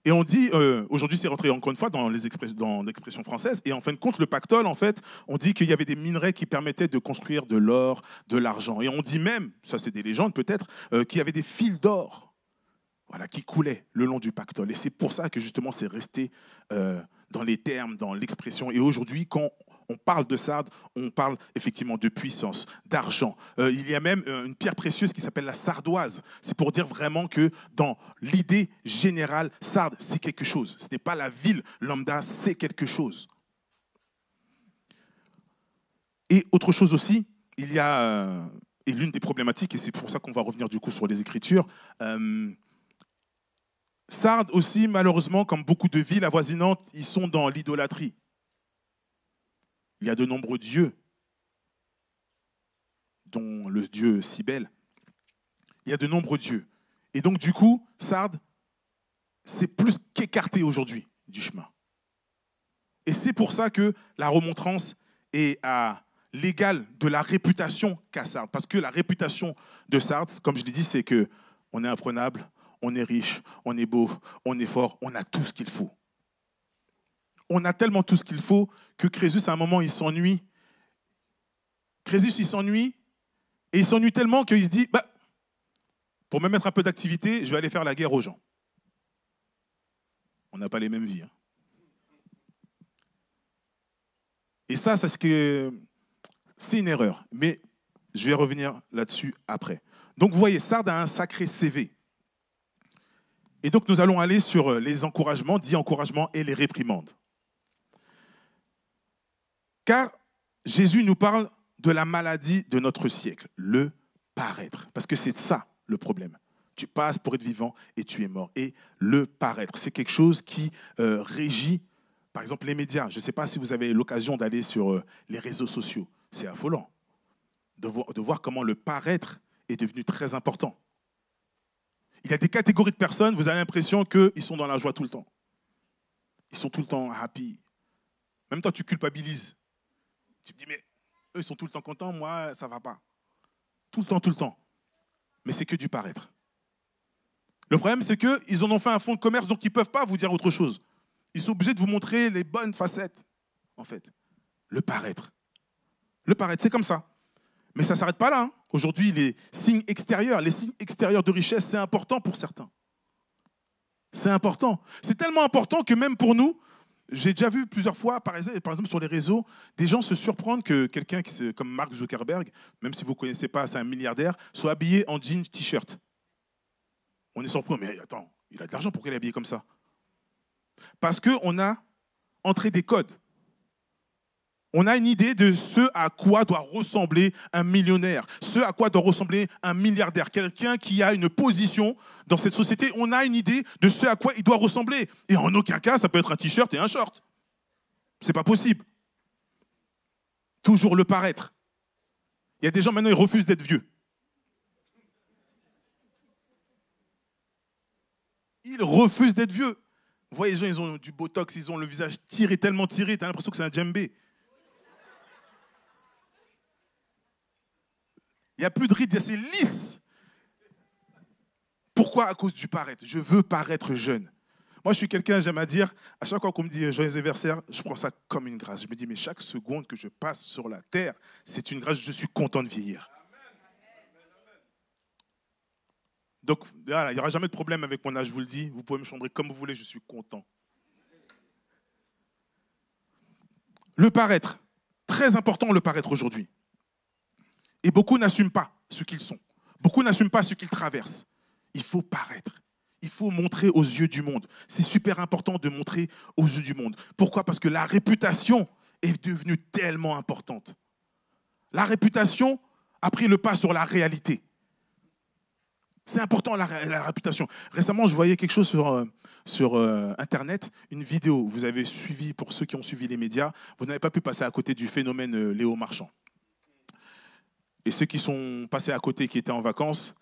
Et on dit, aujourd'hui, c'est rentré encore une fois dans l'expression française, et en fin de compte, le pactole, en fait, on dit qu'il y avait des minerais qui permettaient de construire de l'or, de l'argent. Et on dit même, ça c'est des légendes peut-être, qu'il y avait des fils d'or, voilà, qui coulaient le long du pactole. Et c'est pour ça que, justement, c'est resté dans les termes, dans l'expression. Et aujourd'hui, quand on parle de Sardes, on parle effectivement de puissance, d'argent. Il y a même une pierre précieuse qui s'appelle la sardoise. C'est pour dire vraiment que dans l'idée générale, Sardes, c'est quelque chose. Ce n'est pas la ville lambda, c'est quelque chose. Et autre chose aussi, il y a, et l'une des problématiques, et c'est pour ça qu'on va revenir du coup sur les Écritures, Sardes aussi, malheureusement, comme beaucoup de villes avoisinantes, ils sont dans l'idolâtrie. Il y a de nombreux dieux, dont le dieu Cybèle. Il y a de nombreux dieux. Et donc, du coup, Sardes, c'est plus qu'écarté aujourd'hui du chemin. Et c'est pour ça que la remontrance est à l'égal de la réputation qu'a Sardes. Parce que la réputation de Sardes, comme je l'ai dit, c'est qu'on est imprenable, on est riche, on est beau, on est fort, on a tout ce qu'il faut. On a tellement tout ce qu'il faut que Crésus, à un moment, il s'ennuie. Crésus, il s'ennuie, et il s'ennuie tellement qu'il se dit, pour me mettre un peu d'activité, je vais aller faire la guerre aux gens. On n'a pas les mêmes vies. Hein. Et ça, c'est une erreur. Mais je vais revenir là-dessus après. Donc, vous voyez, Sardes a un sacré CV. Et donc, nous allons aller sur les encouragements, dits encouragements et les réprimandes. Car Jésus nous parle de la maladie de notre siècle, le paraître. Parce que c'est ça le problème. Tu passes pour être vivant et tu es mort. Et le paraître, c'est quelque chose qui régit, par exemple, les médias. Je ne sais pas si vous avez l'occasion d'aller sur les réseaux sociaux. C'est affolant de voir comment le paraître est devenu très important. Il y a des catégories de personnes, vous avez l'impression qu'ils sont dans la joie tout le temps. Ils sont tout le temps happy. Même toi, tu culpabilises. Tu te dis, mais eux, ils sont tout le temps contents, moi, ça ne va pas. Tout le temps, tout le temps. Mais c'est que du paraître. Le problème, c'est qu'ils en ont fait un fonds de commerce, donc ils ne peuvent pas vous dire autre chose. Ils sont obligés de vous montrer les bonnes facettes, en fait. Le paraître. Le paraître, c'est comme ça. Mais ça ne s'arrête pas là. Hein. Aujourd'hui, les signes extérieurs de richesse, c'est important pour certains. C'est important. C'est tellement important que même pour nous, j'ai déjà vu plusieurs fois, par exemple sur les réseaux, des gens se surprendre que quelqu'un comme Mark Zuckerberg, même si vous ne connaissez pas, c'est un milliardaire, soit habillé en jean t-shirt. On est surpris, mais attends, il a de l'argent, pourquoi il est habillé comme ça? Parce qu'on a entré des codes. On a une idée de ce à quoi doit ressembler un millionnaire, ce à quoi doit ressembler un milliardaire, quelqu'un qui a une position dans cette société. On a une idée de ce à quoi il doit ressembler. Et en aucun cas, ça peut être un t-shirt et un short. C'est pas possible. Toujours le paraître. Il y a des gens maintenant, ils refusent d'être vieux. Ils refusent d'être vieux. Vous voyez, les gens, ils ont du botox, ils ont le visage tiré, tellement tiré, tu as l'impression que c'est un djembé. Il n'y a plus de rides, c'est lisse. Pourquoi? À cause du paraître. Je veux paraître jeune. Moi, je suis quelqu'un, j'aime à dire, à chaque fois qu'on me dit joyeux anniversaire, je prends ça comme une grâce. Je me dis, mais chaque seconde que je passe sur la terre, c'est une grâce, je suis content de vieillir. Donc, voilà, il n'y aura jamais de problème avec mon âge, je vous le dis. Vous pouvez me chambrer comme vous voulez, je suis content. Le paraître. Très important, le paraître aujourd'hui. Et beaucoup n'assument pas ce qu'ils sont. Beaucoup n'assument pas ce qu'ils traversent. Il faut paraître. Il faut montrer aux yeux du monde. C'est super important de montrer aux yeux du monde. Pourquoi? Parce que la réputation est devenue tellement importante. La réputation a pris le pas sur la réalité. C'est important la réputation. Récemment, je voyais quelque chose sur Internet, une vidéo. Vous avez suivi, pour ceux qui ont suivi les médias, vous n'avez pas pu passer à côté du phénomène Léo Marchand. Et ceux qui sont passés à côté, qui étaient en vacances,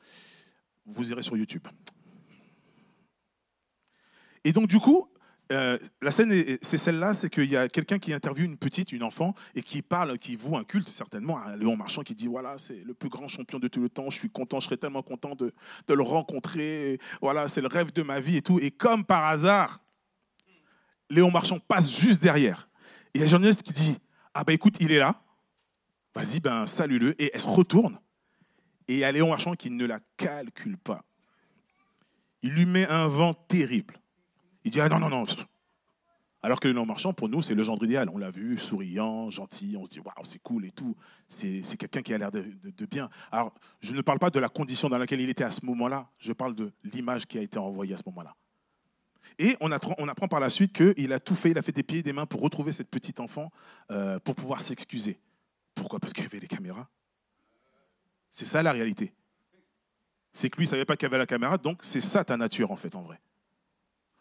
vous irez sur YouTube. Et donc, du coup, la scène, c'est celle-là, c'est qu'il y a quelqu'un qui interviewe une enfant, et qui parle, qui voue un culte, certainement, à Léon Marchand, qui dit, voilà, c'est le plus grand champion de tout le temps, je suis content, je serais tellement content de le rencontrer, voilà, c'est le rêve de ma vie et tout. Et comme par hasard, Léon Marchand passe juste derrière. Et il y a un journaliste qui dit, ah ben écoute, il est là, vas-y, ben salue-le. Et elle se retourne. Et il y a Léon Marchand qui ne la calcule pas. Il lui met un vent terrible. Il dit, ah non, non, non. Alors que le non marchand, pour nous, c'est le genre idéal. On l'a vu, souriant, gentil, on se dit waouh, c'est cool et tout. C'est quelqu'un qui a l'air de bien. Alors, je ne parle pas de la condition dans laquelle il était à ce moment-là, je parle de l'image qui a été envoyée à ce moment-là. Et on apprend par la suite qu'il a tout fait, il a fait des pieds et des mains pour retrouver cette petite enfant, pour pouvoir s'excuser. Pourquoi? Parce qu'il y avait les caméras. C'est ça la réalité. C'est que lui, il ne savait pas qu'il y avait la caméra, donc c'est ça ta nature en fait, en vrai.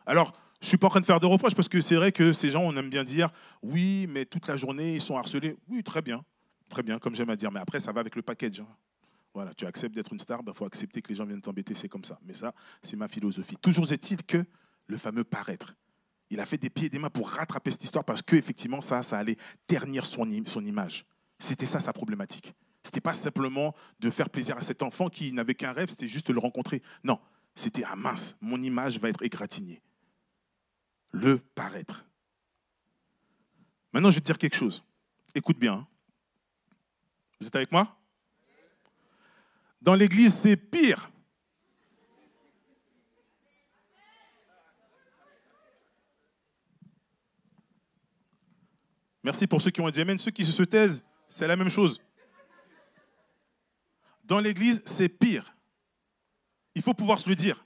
Alors, je ne suis pas en train de faire de reproches parce que c'est vrai que ces gens, on aime bien dire « Oui, mais toute la journée, ils sont harcelés. » Oui, très bien, comme j'aime à dire. Mais après, ça va avec le package. Hein. Voilà, tu acceptes d'être une star, il faut accepter que les gens viennent t'embêter, c'est comme ça. Mais ça, c'est ma philosophie. Toujours est-il que le fameux paraître, il a fait des pieds et des mains pour rattraper cette histoire parce qu'effectivement, ça allait ternir son image. C'était ça sa problématique. Ce n'était pas simplement de faire plaisir à cet enfant qui n'avait qu'un rêve, c'était juste de le rencontrer. Non, c'était « Ah mince, mon image va être égratignée ». Le paraître. Maintenant, je vais te dire quelque chose. Écoute bien. Hein. Vous êtes avec moi? Dans l'église, c'est pire. Merci pour ceux qui ont dit amen. Ceux qui se taisent, c'est la même chose. Dans l'église, c'est pire. Il faut pouvoir se le dire.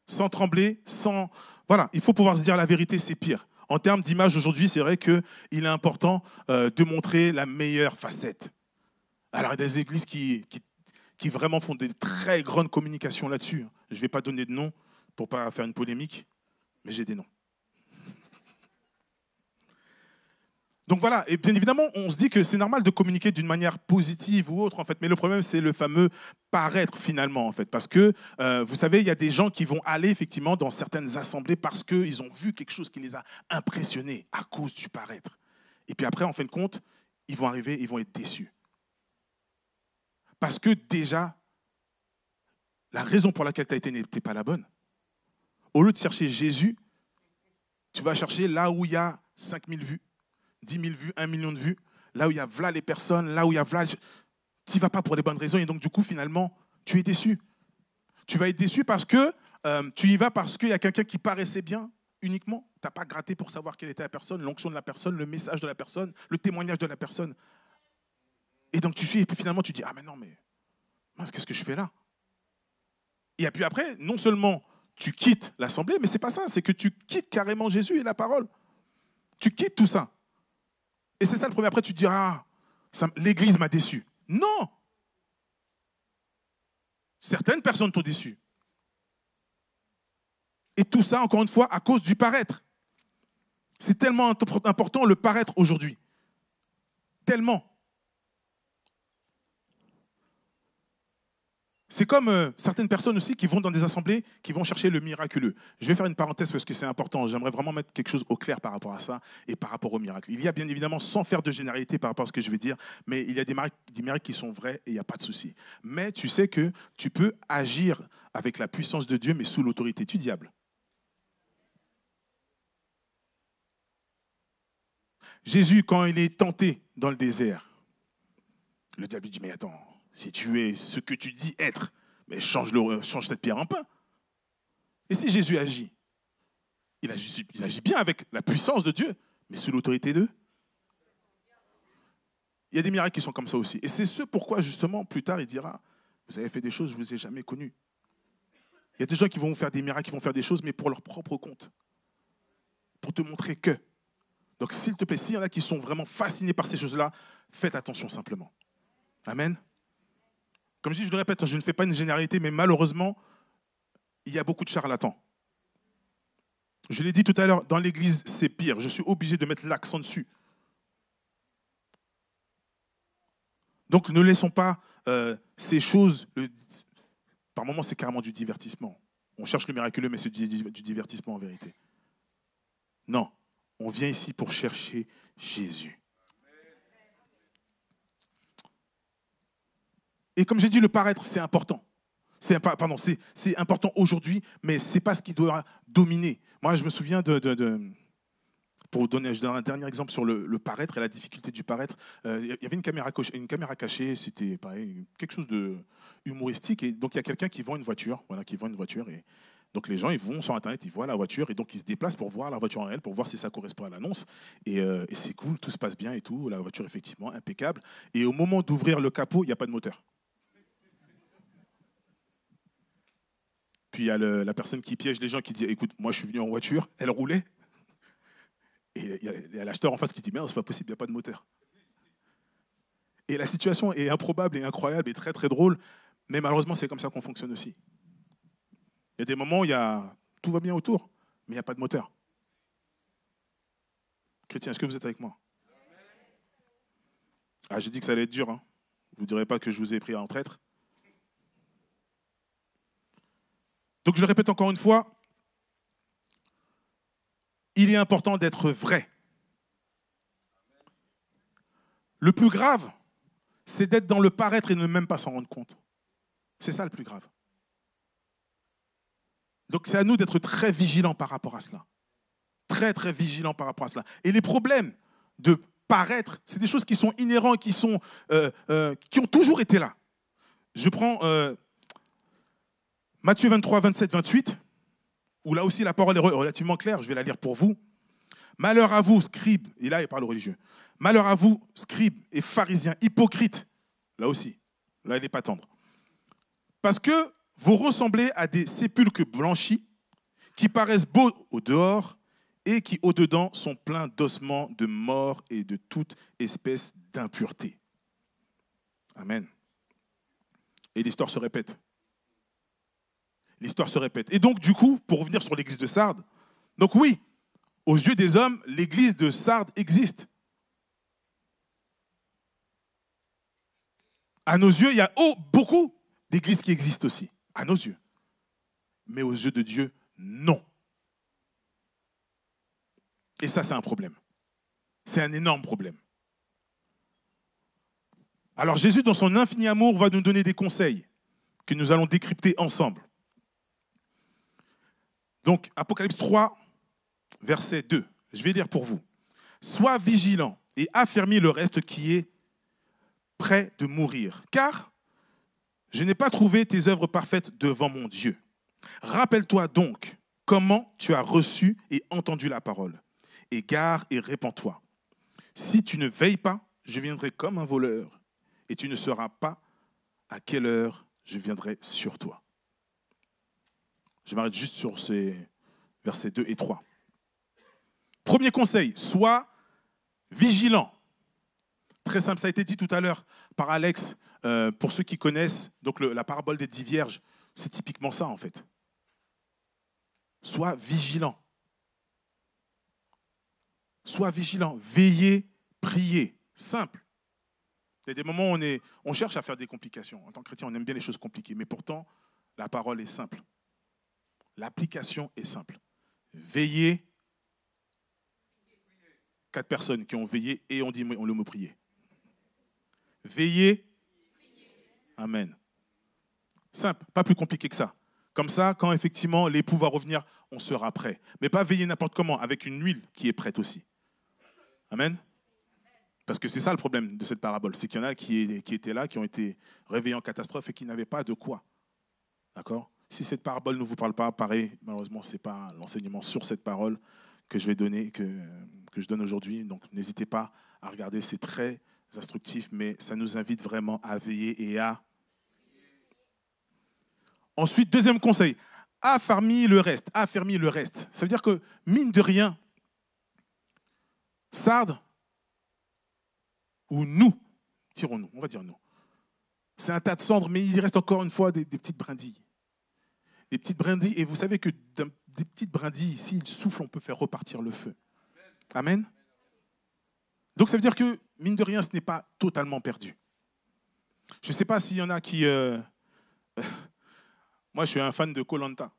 Sans trembler, sans... Voilà, il faut pouvoir se dire la vérité, c'est pire. En termes d'image, aujourd'hui, c'est vrai qu'il est important de montrer la meilleure facette. Alors, il y a des églises qui vraiment font des très grandes communications là-dessus. Je ne vais pas donner de nom pour ne pas faire une polémique, mais j'ai des noms. Donc voilà, et bien évidemment, on se dit que c'est normal de communiquer d'une manière positive ou autre, en fait. Mais le problème, c'est le fameux paraître, finalement, en fait. Parce que, vous savez, il y a des gens qui vont aller, effectivement, dans certaines assemblées parce qu'ils ont vu quelque chose qui les a impressionnés à cause du paraître. Et puis après, en fin de compte, ils vont arriver, ils vont être déçus. Parce que déjà, la raison pour laquelle tu as été n'était pas la bonne. Au lieu de chercher Jésus, tu vas chercher là où il y a 5000 vues. 10 000 vues, 1 million de vues, là où il y a voilà les personnes, là où il y a voilà... Tu n'y vas pas pour les bonnes raisons et donc du coup, finalement, tu es déçu. Tu vas être déçu parce que tu y vas parce qu'il y a quelqu'un qui paraissait bien uniquement. Tu n'as pas gratté pour savoir quelle était la personne, l'onction de la personne, le message de la personne, le témoignage de la personne. Et donc tu suis et puis finalement tu dis « Ah mais non, mais mince, qu'est-ce que je fais là ?» Et puis après, non seulement tu quittes l'assemblée, mais ce n'est pas ça, c'est que tu quittes carrément Jésus et la parole. Tu quittes tout ça. Et c'est ça le premier. Après, tu te dis, ah, l'église m'a déçu. Non! Certaines personnes t'ont déçu. Et tout ça, encore une fois, à cause du paraître. C'est tellement important le paraître aujourd'hui. Tellement. C'est comme certaines personnes aussi qui vont dans des assemblées, qui vont chercher le miraculeux. Je vais faire une parenthèse parce que c'est important. J'aimerais vraiment mettre quelque chose au clair par rapport à ça et par rapport au miracle. Il y a bien évidemment, sans faire de généralité par rapport à ce que je vais dire, mais il y a des miracles qui sont vrais et il n'y a pas de souci. Mais tu sais que tu peux agir avec la puissance de Dieu, mais sous l'autorité du diable. Jésus, quand il est tenté dans le désert, le diable lui dit, mais attends, si tu es ce que tu dis être, mais change cette pierre en pain. Et si Jésus agit, il agit bien avec la puissance de Dieu, mais sous l'autorité d'eux. Il y a des miracles qui sont comme ça aussi. Et c'est ce pourquoi, justement, plus tard, il dira, vous avez fait des choses, je ne vous ai jamais connus. Il y a des gens qui vont faire des miracles, qui vont faire des choses, mais pour leur propre compte. Pour te montrer que. Donc, s'il te plaît, s'il y en a qui sont vraiment fascinés par ces choses-là, faites attention simplement. Amen. Comme je dis, je le répète, je ne fais pas une généralité, mais malheureusement, il y a beaucoup de charlatans. Je l'ai dit tout à l'heure, dans l'église, c'est pire. Je suis obligé de mettre l'accent dessus. Donc, ne laissons pas ces choses... Par moments, c'est carrément du divertissement. On cherche le miraculeux, mais c'est du divertissement en vérité. Non, on vient ici pour chercher Jésus. Et comme j'ai dit, le paraître, c'est important. C'est important aujourd'hui, mais ce n'est pas ce qui doit dominer. Moi, je me souviens pour donner un dernier exemple sur le paraître et la difficulté du paraître, il y avait une caméra cachée, c'était pareil, quelque chose de humoristique. Et donc, il y a quelqu'un qui vend une voiture, et Donc les gens, ils vont sur Internet, ils voient la voiture, et donc ils se déplacent pour voir la voiture en réel, pour voir si ça correspond à l'annonce. Et c'est cool, tout se passe bien et tout. La voiture, effectivement, impeccable. Et au moment d'ouvrir le capot, il n'y a pas de moteur. Puis il y a la personne qui piège les gens qui dit, écoute, moi je suis venu en voiture, elle roulait. Et il y a l'acheteur en face qui dit, merde, c'est pas possible, il n'y a pas de moteur. Et la situation est improbable et incroyable et très très drôle, mais malheureusement c'est comme ça qu'on fonctionne aussi. Il y a des moments où tout va bien autour, mais il n'y a pas de moteur. Chrétien, est-ce que vous êtes avec moi? Ah, j'ai dit que ça allait être dur. Hein. Vous ne direz pas que je vous ai pris en traître. Donc je le répète encore une fois, il est important d'être vrai. Le plus grave, c'est d'être dans le paraître et ne même pas s'en rendre compte. C'est ça le plus grave. Donc c'est à nous d'être très vigilants par rapport à cela. Très, très vigilants par rapport à cela. Et les problèmes de paraître, c'est des choses qui sont inhérents, qui ont toujours été là. Je prends Matthieu 23, 27, 28, où là aussi la parole est relativement claire, je vais la lire pour vous. Malheur à vous, scribes, et là il parle aux religieux. Malheur à vous, scribes et pharisiens, hypocrites. Là aussi, là il n'est pas tendre. Parce que vous ressemblez à des sépulcres blanchis qui paraissent beaux au dehors et qui au dedans sont pleins d'ossements, de morts et de toute espèce d'impureté. Amen. Et l'histoire se répète. L'histoire se répète. Et donc, du coup, pour revenir sur l'église de Sardes, donc oui, aux yeux des hommes, l'église de Sardes existe. À nos yeux, il y a beaucoup d'églises qui existent aussi. À nos yeux. Mais aux yeux de Dieu, non. Et ça, c'est un problème. C'est un énorme problème. Alors Jésus, dans son infini amour, va nous donner des conseils que nous allons décrypter ensemble. Donc, Apocalypse 3, verset 2. Je vais lire pour vous. « Sois vigilant et affermis le reste qui est prêt de mourir, car je n'ai pas trouvé tes œuvres parfaites devant mon Dieu. Rappelle-toi donc comment tu as reçu et entendu la parole. Égare et répands-toi. Si tu ne veilles pas, je viendrai comme un voleur, et tu ne sauras pas à quelle heure je viendrai sur toi. » Je m'arrête juste sur ces versets 2 et 3. Premier conseil, sois vigilant. Très simple, ça a été dit tout à l'heure par Alex. Pour ceux qui connaissent, donc la parabole des 10 vierges, c'est typiquement ça en fait. Sois vigilant. Sois vigilant. Veillez, priez. Simple. Il y a des moments où on cherche à faire des complications. En tant que chrétien, on aime bien les choses compliquées, mais pourtant, la parole est simple. L'application est simple. Veillez. 4 personnes qui ont veillé et on dit le mot prier. Veillez. Amen. Simple, pas plus compliqué que ça. Comme ça, quand effectivement l'époux va revenir, on sera prêt. Mais pas veiller n'importe comment, avec une huile qui est prête aussi. Amen. Parce que c'est ça le problème de cette parabole, c'est qu'il y en a qui étaient là, qui ont été réveillés en catastrophe et qui n'avaient pas de quoi. D'accord ? Si cette parabole ne vous parle pas, pareil, malheureusement, ce n'est pas l'enseignement sur cette parole que je vais donner, que je donne aujourd'hui. Donc n'hésitez pas à regarder, c'est très instructif, mais ça nous invite vraiment à veiller et à... Ensuite, deuxième conseil, affermis le reste. Affermis le reste. Ça veut dire que, mine de rien, Sardes, ou nous, tirons-nous, on va dire nous. C'est un tas de cendres, mais il reste encore une fois des petites brindilles. Des petites brindilles, et vous savez que des petites brindilles, s'ils soufflent, on peut faire repartir le feu. Amen. Donc ça veut dire que, mine de rien, ce n'est pas totalement perdu. Je ne sais pas s'il y en a qui... Moi, je suis un fan de Koh-Lanta.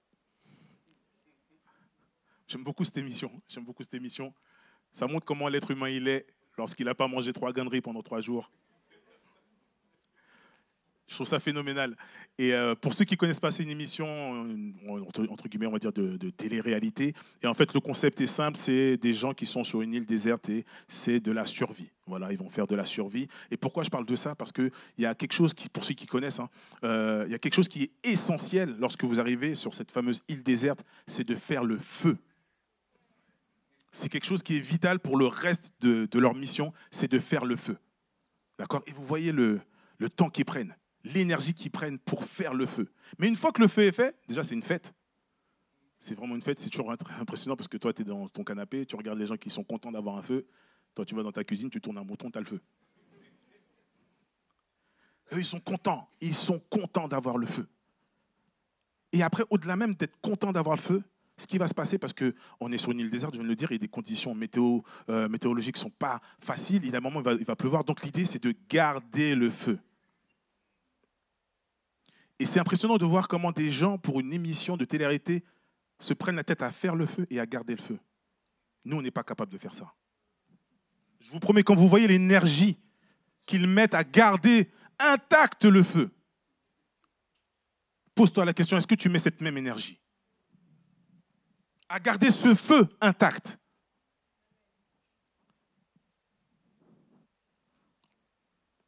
J'aime beaucoup cette émission. Ça montre comment l'être humain il est lorsqu'il n'a pas mangé 3 ganneries pendant 3 jours. Je Je trouve ça phénoménal. Et pour ceux qui ne connaissent pas, c'est une émission, entre guillemets, on va dire, de télé-réalité. Et en fait, le concept est simple, c'est des gens qui sont sur une île déserte et c'est de la survie. Voilà, ils vont faire de la survie. Et pourquoi je parle de ça? Parce qu'il y a quelque chose, pour ceux qui connaissent, il y a quelque chose qui est essentiel lorsque vous arrivez sur cette fameuse île déserte, c'est de faire le feu. C'est quelque chose qui est vital pour le reste de leur mission, c'est de faire le feu. D'accord? Et vous voyez le temps qu'ils prennent, l'énergie qu'ils prennent pour faire le feu. Mais une fois que le feu est fait, déjà c'est une fête. C'est vraiment une fête, c'est toujours impressionnant parce que toi tu es dans ton canapé, tu regardes les gens qui sont contents d'avoir un feu, toi tu vas dans ta cuisine, tu tournes un bouton, tu as le feu. Eux ils sont contents d'avoir le feu. Et après, au-delà même d'être contents d'avoir le feu, ce qui va se passer, parce qu'on est sur une île déserte, je viens de le dire, et des conditions météorologiques ne sont pas faciles, il y a un moment il va pleuvoir, donc l'idée c'est de garder le feu. Et c'est impressionnant de voir comment des gens, pour une émission de télé-réalité, se prennent la tête à faire le feu et à garder le feu. Nous, on n'est pas capable de faire ça. Je vous promets, quand vous voyez l'énergie qu'ils mettent à garder intact le feu, pose-toi la question, est-ce que tu mets cette même énergie à garder ce feu intact?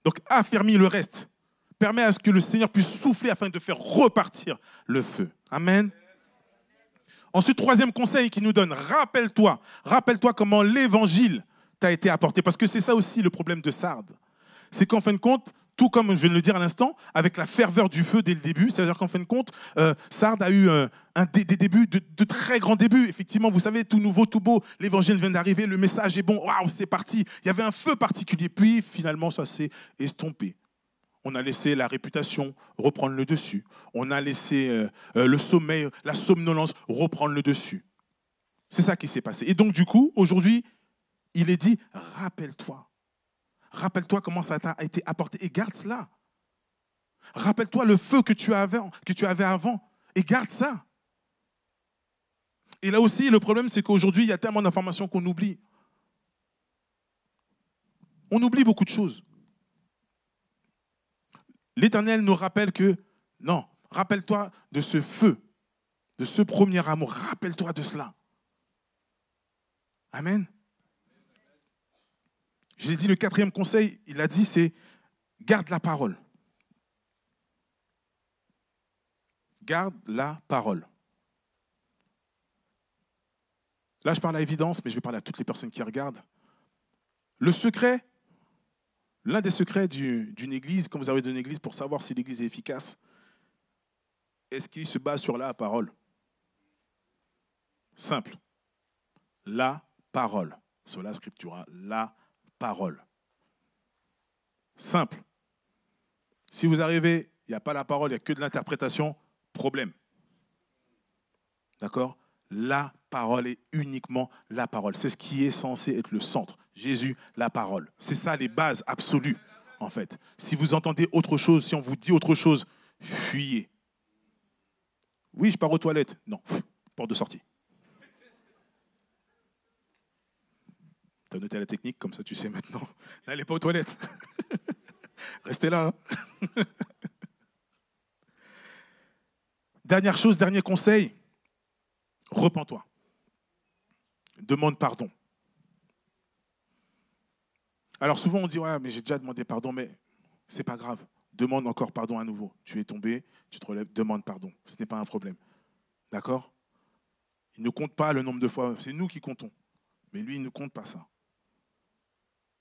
Donc, affermis le reste. Permet à ce que le Seigneur puisse souffler afin de faire repartir le feu. Amen. Ensuite, troisième conseil qu'il nous donne, rappelle-toi comment l'évangile t'a été apporté. Parce que c'est ça aussi le problème de Sardes. C'est qu'en fin de compte, tout comme je viens de le dire à l'instant, avec la ferveur du feu dès le début, c'est-à-dire qu'en fin de compte, Sardes a eu des débuts, de très grands débuts. Effectivement, vous savez, tout nouveau, tout beau, l'évangile vient d'arriver, le message est bon, waouh, c'est parti. Il y avait un feu particulier, puis finalement, ça s'est estompé. On a laissé la réputation reprendre le dessus. On a laissé le sommeil, la somnolence reprendre le dessus. C'est ça qui s'est passé. Et donc, du coup, aujourd'hui, il est dit, rappelle-toi. Rappelle-toi comment ça t'a été apporté et garde cela. Rappelle-toi le feu que tu avais avant et garde ça. Et là aussi, le problème, c'est qu'aujourd'hui, il y a tellement d'informations qu'on oublie. On oublie beaucoup de choses. L'Éternel nous rappelle que, non, rappelle-toi de ce feu, de ce premier amour. Rappelle-toi de cela. Amen. Je l'ai dit, le quatrième conseil, il a dit, c'est garde la parole. Garde la parole. Là, je parle à évidence, mais je vais parler à toutes les personnes qui regardent. Le secret, l'un des secrets d'une église, quand vous arrivez dans une église, pour savoir si l'église est efficace, est-ce qu'il se base sur la parole? Simple. La parole. Sola scriptura, la parole. Simple. Si vous arrivez, il n'y a pas la parole, il n'y a que de l'interprétation, problème. D'accord? La parole est uniquement la parole. C'est ce qui est censé être le centre. Jésus, la parole. C'est ça les bases absolues, en fait. Si vous entendez autre chose, si on vous dit autre chose, fuyez. Oui, je pars aux toilettes. Non, porte de sortie. Tu as noté la technique, comme ça tu sais maintenant. N'allez pas aux toilettes. Restez là. Dernière chose, dernier conseil. Repens-toi. Demande pardon. Alors souvent on dit, ouais, mais j'ai déjà demandé pardon, mais c'est pas grave. Demande encore pardon à nouveau. Tu es tombé, tu te relèves, demande pardon. Ce n'est pas un problème. D'accord? Il ne compte pas le nombre de fois. C'est nous qui comptons. Mais lui, il ne compte pas ça.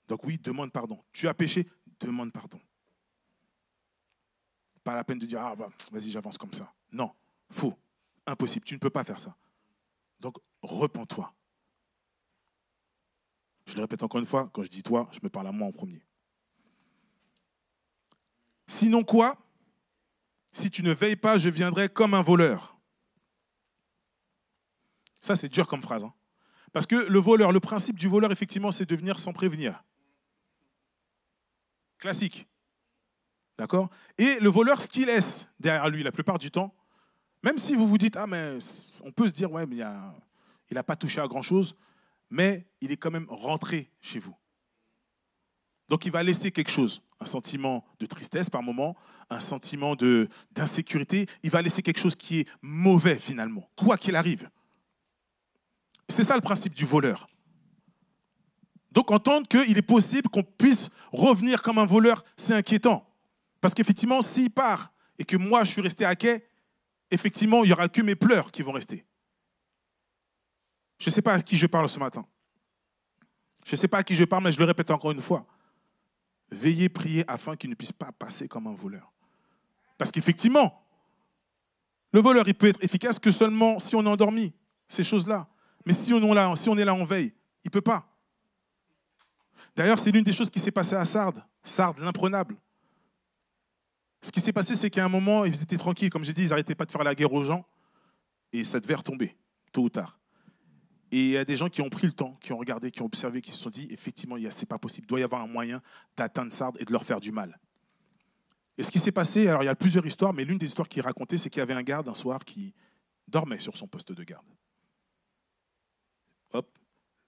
Donc oui, demande pardon. Tu as péché, demande pardon. Pas la peine de dire, ah bah, vas-y, j'avance comme ça. Non, faux, impossible, tu ne peux pas faire ça. Donc, repens-toi. Je le répète encore une fois, quand je dis toi, je me parle à moi en premier. Sinon quoi? Si tu ne veilles pas, je viendrai comme un voleur. Ça, c'est dur comme phrase. Hein. Parce que le voleur, le principe du voleur, effectivement, c'est de venir sans prévenir. Classique. D'accord? Et le voleur, ce qu'il laisse derrière lui, la plupart du temps, même si vous vous dites, ah, mais on peut se dire, ouais, mais il n'a pas touché à grand-chose, mais il est quand même rentré chez vous. Donc, il va laisser quelque chose. un sentiment de tristesse par moment, un sentiment d'insécurité. Il va laisser quelque chose qui est mauvais finalement, quoi qu'il arrive. C'est ça le principe du voleur. Donc entendre qu'il est possible qu'on puisse revenir comme un voleur, c'est inquiétant. Parce qu'effectivement, s'il part et que moi je suis resté à quai, effectivement, il n'y aura que mes pleurs qui vont rester. Je ne sais pas à qui je parle ce matin. Je ne sais pas à qui je parle, mais je le répète encore une fois. Veillez, priez afin qu'il ne puisse pas passer comme un voleur. Parce qu'effectivement, le voleur, il peut être efficace que seulement si on est endormi, ces choses-là. Mais si on est là en veille, il ne peut pas. D'ailleurs, c'est l'une des choses qui s'est passée à Sardes. Sardes, l'imprenable. Ce qui s'est passé, c'est qu'à un moment, ils étaient tranquilles. Comme j'ai dit, ils n'arrêtaient pas de faire la guerre aux gens. Et ça devait retomber, tôt ou tard. Et il y a des gens qui ont pris le temps, qui ont regardé, qui ont observé, qui se sont dit, effectivement, c'est pas possible. Il doit y avoir un moyen d'atteindre Sardes et de leur faire du mal. Et ce qui s'est passé, alors il y a plusieurs histoires, mais l'une des histoires qui est racontée, c'est qu'il y avait un garde un soir qui dormait sur son poste de garde. Hop,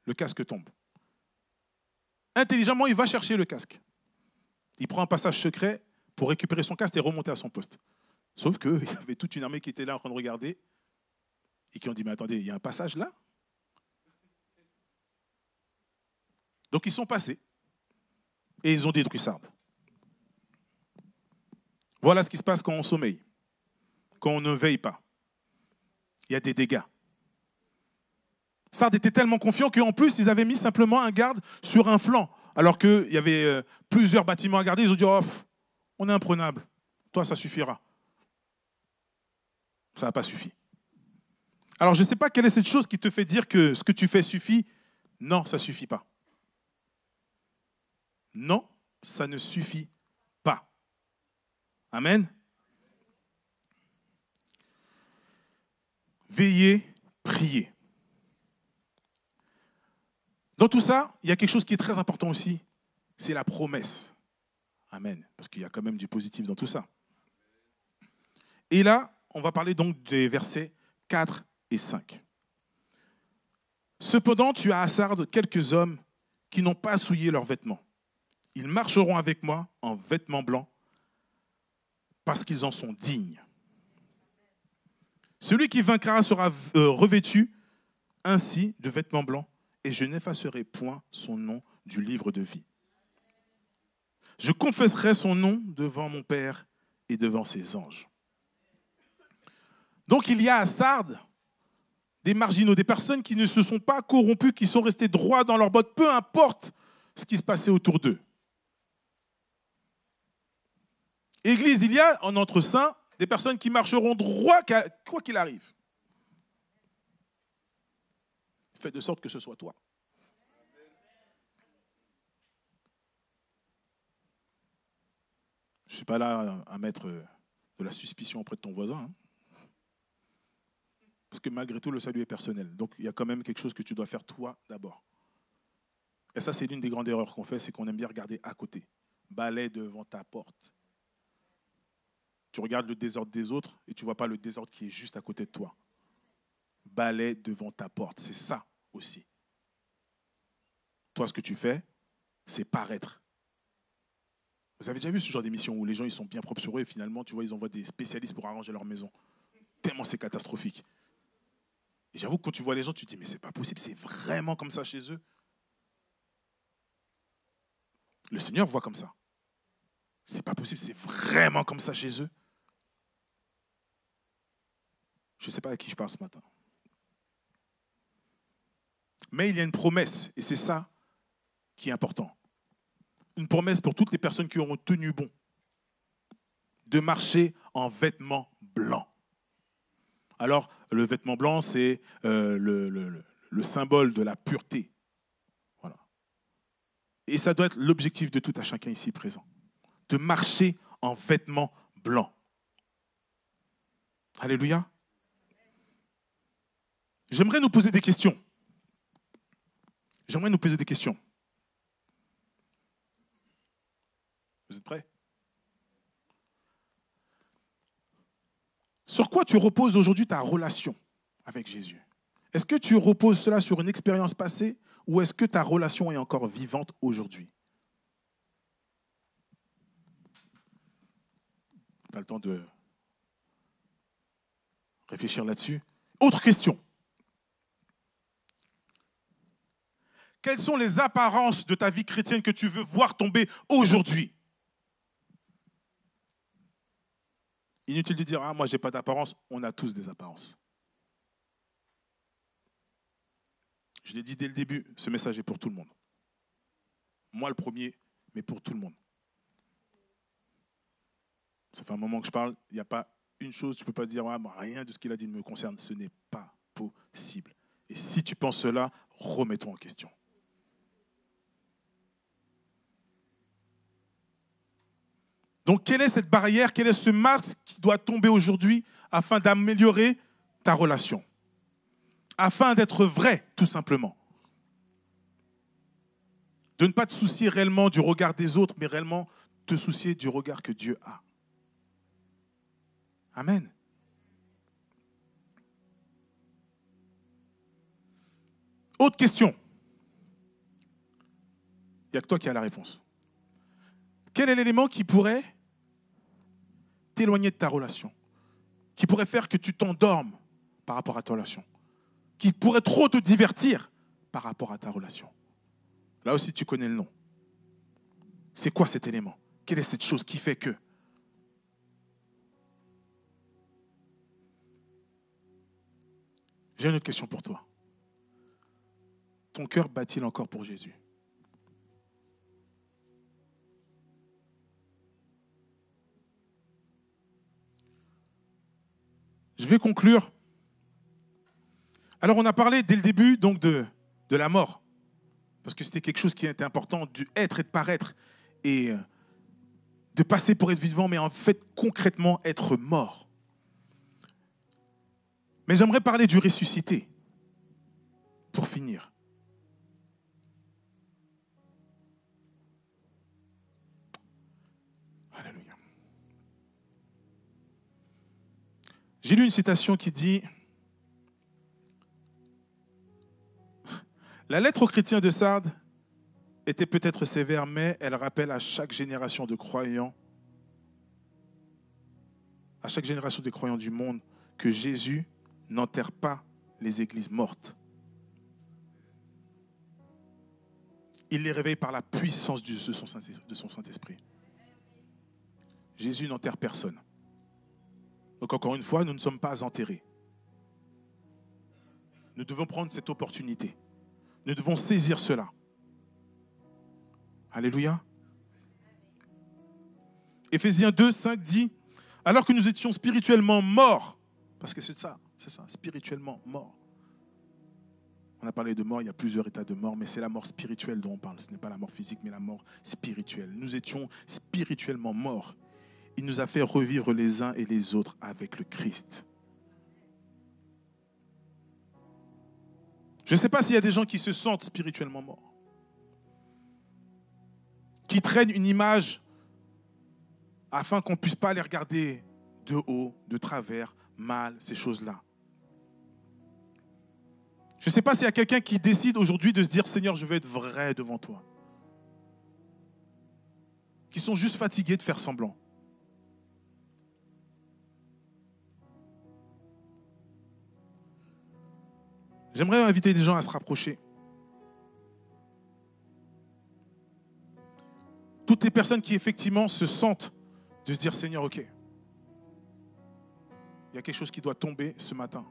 le casque tombe. Intelligemment, il va chercher le casque. Il prend un passage secret pour récupérer son casque et remonter à son poste. Sauf qu'il y avait toute une armée qui était là en train de regarder et qui ont dit, mais attendez, il y a un passage là? Donc ils sont passés et ils ont détruit Sardes. Voilà ce qui se passe quand on sommeille, quand on ne veille pas. Il y a des dégâts. Sardes était tellement confiant qu'en plus, ils avaient mis simplement un garde sur un flanc. Alors qu'il y avait plusieurs bâtiments à garder, ils ont dit, oh, on est imprenable. Toi, ça suffira. Ça n'a pas suffi. Alors, je ne sais pas quelle est cette chose qui te fait dire que ce que tu fais suffit. Non, ça ne suffit pas. Non, ça ne suffit pas. Amen. Veillez, priez. Dans tout ça, il y a quelque chose qui est très important aussi, c'est la promesse. Amen. Parce qu'il y a quand même du positif dans tout ça. Et là, on va parler donc des versets 4 et 5. Cependant, tu as à Sardes quelques hommes qui n'ont pas souillé leurs vêtements. Ils marcheront avec moi en vêtements blancs parce qu'ils en sont dignes. Celui qui vaincra sera revêtu ainsi de vêtements blancs et je n'effacerai point son nom du livre de vie. Je confesserai son nom devant mon Père et devant ses anges. Donc il y a à Sardes des marginaux, des personnes qui ne se sont pas corrompues, qui sont restées droits dans leurs bottes, peu importe ce qui se passait autour d'eux. Église, il y a en notre sein des personnes qui marcheront droit quoi qu'il arrive. Fais de sorte que ce soit toi. Je ne suis pas là à mettre de la suspicion auprès de ton voisin. Hein. Parce que malgré tout, le salut est personnel. Donc, il y a quand même quelque chose que tu dois faire toi d'abord. Et ça, c'est l'une des grandes erreurs qu'on fait, c'est qu'on aime bien regarder à côté. Balai devant ta porte. Tu regardes le désordre des autres et tu ne vois pas le désordre qui est juste à côté de toi. Balai devant ta porte, c'est ça aussi. Toi, ce que tu fais, c'est paraître. Vous avez déjà vu ce genre d'émission où les gens ils sont bien propres sur eux et finalement, tu vois, ils envoient des spécialistes pour arranger leur maison. Tellement c'est catastrophique. Et j'avoue que quand tu vois les gens, tu te dis, mais c'est pas possible, c'est vraiment comme ça chez eux. Le Seigneur voit comme ça. C'est pas possible, c'est vraiment comme ça chez eux. Je ne sais pas à qui je parle ce matin. Mais il y a une promesse, et c'est ça qui est important. Une promesse pour toutes les personnes qui auront tenu bon, de marcher en vêtements blancs. Alors, le vêtement blanc, c'est le symbole de la pureté. Voilà. Et ça doit être l'objectif de tout à chacun ici présent. De marcher en vêtements blancs. Alléluia. J'aimerais nous poser des questions. J'aimerais nous poser des questions. Vous êtes prêts? Sur quoi tu reposes aujourd'hui ta relation avec Jésus? Est-ce que tu reposes cela sur une expérience passée ou est-ce que ta relation est encore vivante aujourd'hui? Tu as le temps de réfléchir là-dessus. Autre question. Quelles sont les apparences de ta vie chrétienne que tu veux voir tomber aujourd'hui? Inutile de dire, ah, moi, je n'ai pas d'apparence. On a tous des apparences. Je l'ai dit dès le début, ce message est pour tout le monde. Moi, le premier, mais pour tout le monde. Ça fait un moment que je parle, il n'y a pas une chose, tu ne peux pas dire, ah, rien de ce qu'il a dit ne me concerne. Ce n'est pas possible. Et si tu penses cela, remets-toi en question. Donc, quelle est cette barrière, quel est ce masque qui doit tomber aujourd'hui afin d'améliorer ta relation? Afin d'être vrai, tout simplement. De ne pas te soucier réellement du regard des autres, mais réellement te soucier du regard que Dieu a. Amen. Autre question. Il n'y a que toi qui as la réponse. Quel est l'élément qui pourrait t'éloigner de ta relation? Qui pourrait faire que tu t'endormes par rapport à ta relation? Qui pourrait trop te divertir par rapport à ta relation? Là aussi, tu connais le nom. C'est quoi cet élément? Quelle est cette chose qui fait que? J'ai une autre question pour toi. Ton cœur bat-il encore pour Jésus? Je vais conclure. Alors, on a parlé dès le début donc de la mort, parce que c'était quelque chose qui était important, du être et de paraître, et de passer pour être vivant, mais en fait, concrètement, être mort. Mais j'aimerais parler du ressuscité, pour finir. Alléluia. J'ai lu une citation qui dit « La lettre aux chrétiens de Sardes était peut-être sévère, mais elle rappelle à chaque génération de croyants, du monde, que Jésus n'enterre pas les églises mortes. Il les réveille par la puissance de son Saint-Esprit. Jésus n'enterre personne. Donc encore une fois, nous ne sommes pas enterrés. Nous devons prendre cette opportunité. Nous devons saisir cela. Alléluia. Éphésiens 2, 5 dit, alors que nous étions spirituellement morts, parce que c'est ça, spirituellement morts. On a parlé de mort, il y a plusieurs états de mort, mais c'est la mort spirituelle dont on parle. Ce n'est pas la mort physique, mais la mort spirituelle. Nous étions spirituellement morts. Il nous a fait revivre les uns et les autres avec le Christ. Je ne sais pas s'il y a des gens qui se sentent spirituellement morts, qui traînent une image afin qu'on ne puisse pas les regarder de haut, de travers, mal, ces choses-là. Je ne sais pas s'il y a quelqu'un qui décide aujourd'hui de se dire « Seigneur, je veux être vrai devant toi ». Qui sont juste fatigués de faire semblant. J'aimerais inviter des gens à se rapprocher. Toutes les personnes qui effectivement se sentent de se dire « Seigneur, ok, il y a quelque chose qui doit tomber ce matin ».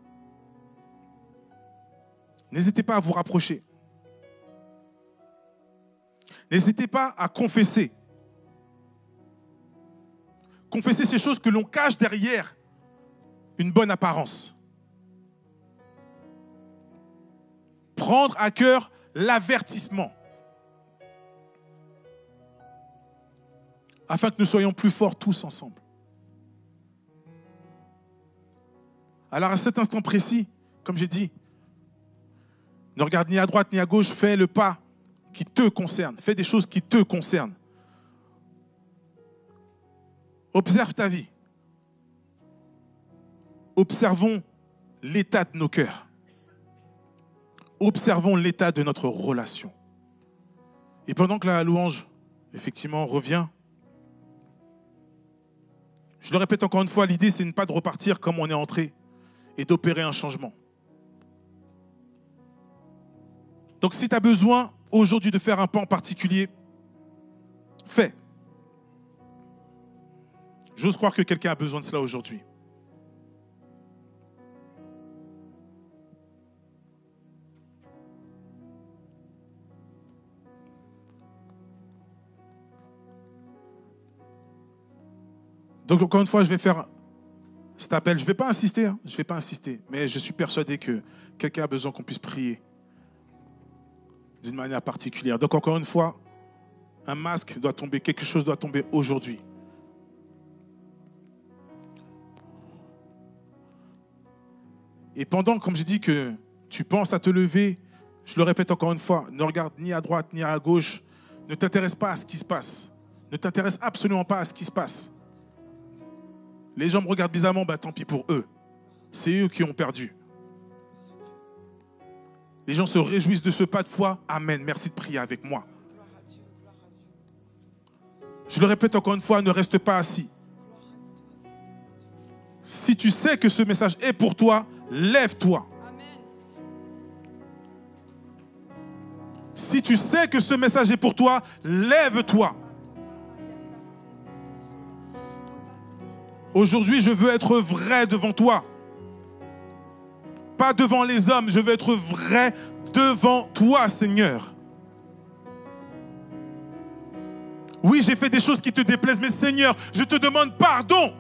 N'hésitez pas à vous rapprocher. N'hésitez pas à confesser. Confesser ces choses que l'on cache derrière une bonne apparence. Prendre à cœur l'avertissement. Afin que nous soyons plus forts tous ensemble. Alors à cet instant précis, comme j'ai dit, ne regarde ni à droite ni à gauche, fais le pas qui te concerne. Fais des choses qui te concernent. Observe ta vie. Observons l'état de nos cœurs. Observons l'état de notre relation. Et pendant que la louange, effectivement, revient, Je le répète encore une fois, l'idée, c'est pas de repartir comme on est entré et d'opérer un changement. Donc, si tu as besoin aujourd'hui de faire un pas en particulier, fais. J'ose croire que quelqu'un a besoin de cela aujourd'hui. Donc, encore une fois, je vais faire cet appel. Je ne vais pas insister, hein. Je ne vais pas insister. Mais je suis persuadé que quelqu'un a besoin qu'on puisse prier d'une manière particulière. Donc, encore une fois, un masque doit tomber, quelque chose doit tomber aujourd'hui. Et pendant, comme j'ai dit, que tu penses à te lever, je le répète encore une fois, ne regarde ni à droite ni à gauche, ne t'intéresse pas à ce qui se passe. Ne t'intéresse absolument pas à ce qui se passe. Les gens me regardent bizarrement, bah, tant pis pour eux. C'est eux qui ont perdu. Les gens se réjouissent de ce pas de foi. Amen. Merci de prier avec moi. Je le répète encore une fois, ne reste pas assis. Si tu sais que ce message est pour toi, lève-toi. Si tu sais que ce message est pour toi, lève-toi. Aujourd'hui, je veux être vrai devant toi. Pas devant les hommes, je veux être vrai devant toi, Seigneur. Oui, j'ai fait des choses qui te déplaisent, mais Seigneur, je te demande pardon.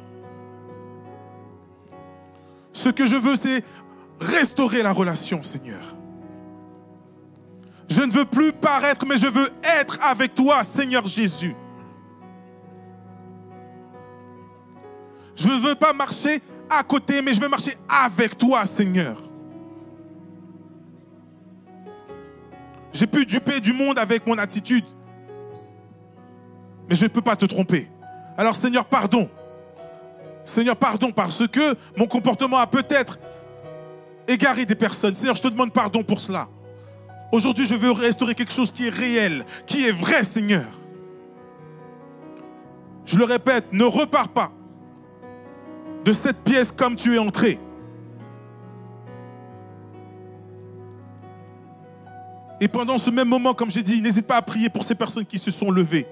Ce que je veux, c'est restaurer la relation, Seigneur. Je ne veux plus paraître, mais je veux être avec toi, Seigneur Jésus. Je ne veux pas marcher à côté, mais je veux marcher avec toi, Seigneur. J'ai pu duper du monde avec mon attitude. Mais je ne peux pas te tromper. Alors, Seigneur, pardon. Seigneur, pardon, parce que mon comportement a peut-être égaré des personnes. Seigneur, je te demande pardon pour cela. Aujourd'hui, je veux restaurer quelque chose qui est réel, qui est vrai, Seigneur. Je le répète, ne repars pas de cette pièce comme tu es entré. Et pendant ce même moment, comme j'ai dit, n'hésite pas à prier pour ces personnes qui se sont levées.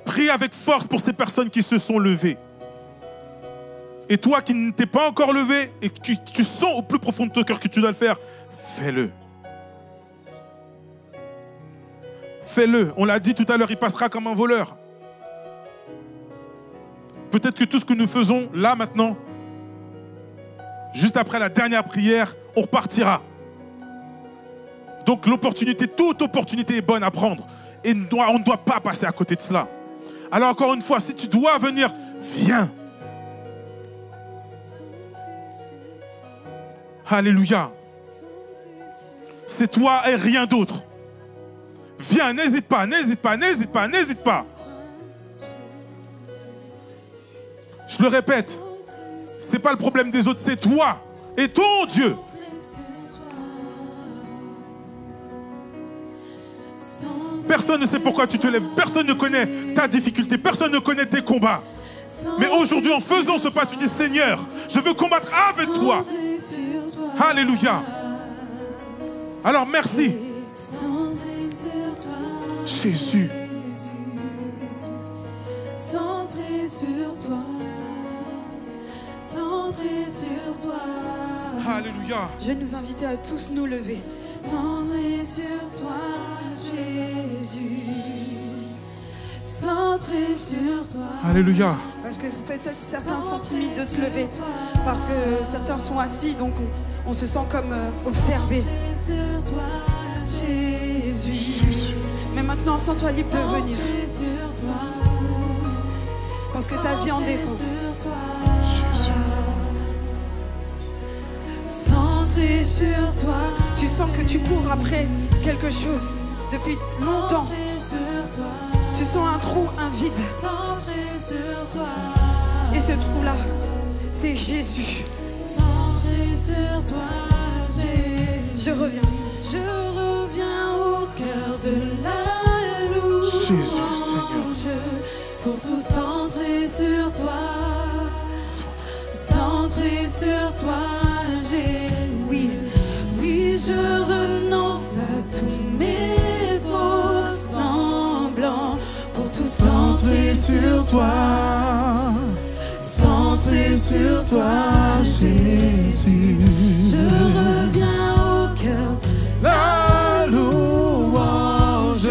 Prie avec force pour ces personnes qui se sont levées. Et toi qui ne t'es pas encore levé et que tu sens au plus profond de ton cœur que tu dois le faire, fais-le. Fais-le. On l'a dit tout à l'heure, il passera comme un voleur. Peut-être que tout ce que nous faisons là maintenant, juste après la dernière prière, on repartira. Donc l'opportunité, toute opportunité est bonne à prendre. Et on ne doit pas passer à côté de cela. Alors encore une fois, si tu dois venir, viens. Alléluia. C'est toi et rien d'autre. Viens, n'hésite pas, n'hésite pas, n'hésite pas, n'hésite pas. Je le répète, ce n'est pas le problème des autres, c'est toi et ton Dieu. Personne ne sait pourquoi tu te lèves, personne ne connaît ta difficulté, personne ne connaît tes combats. Mais aujourd'hui, en faisant ce pas, tu dis, Seigneur, je veux combattre avec toi. Alléluia. Alors merci. Jésus. Centré sur toi. Centré sur toi. Alléluia. Je vais nous inviter à tous nous lever. Centré sur toi, Jésus. Centré sur toi. Alléluia. Parce que peut-être certains sont timides de se lever. Parce que certains sont assis, donc on se sent comme observé. Sur toi, Jésus. Jésus. Mais maintenant, sens-toi libre de venir. Sur toi. Parce que ta vie en dépend. Jésus. Centré sur toi. Tu sens que tu cours après quelque chose depuis longtemps. Tu sens un trou, un vide. Centré sur toi. Et ce trou-là, c'est Jésus. Centré sur toi, Jésus. Je reviens. Je reviens au cœur de la louange. Jésus, Seigneur. pour tout centrer sur toi. Centrer sur toi, Jésus. Oui, oui, je renonce à tous mes faux semblants pour tout centrer sur toi. Centrer sur toi, Jésus. Je reviens au cœur, la louange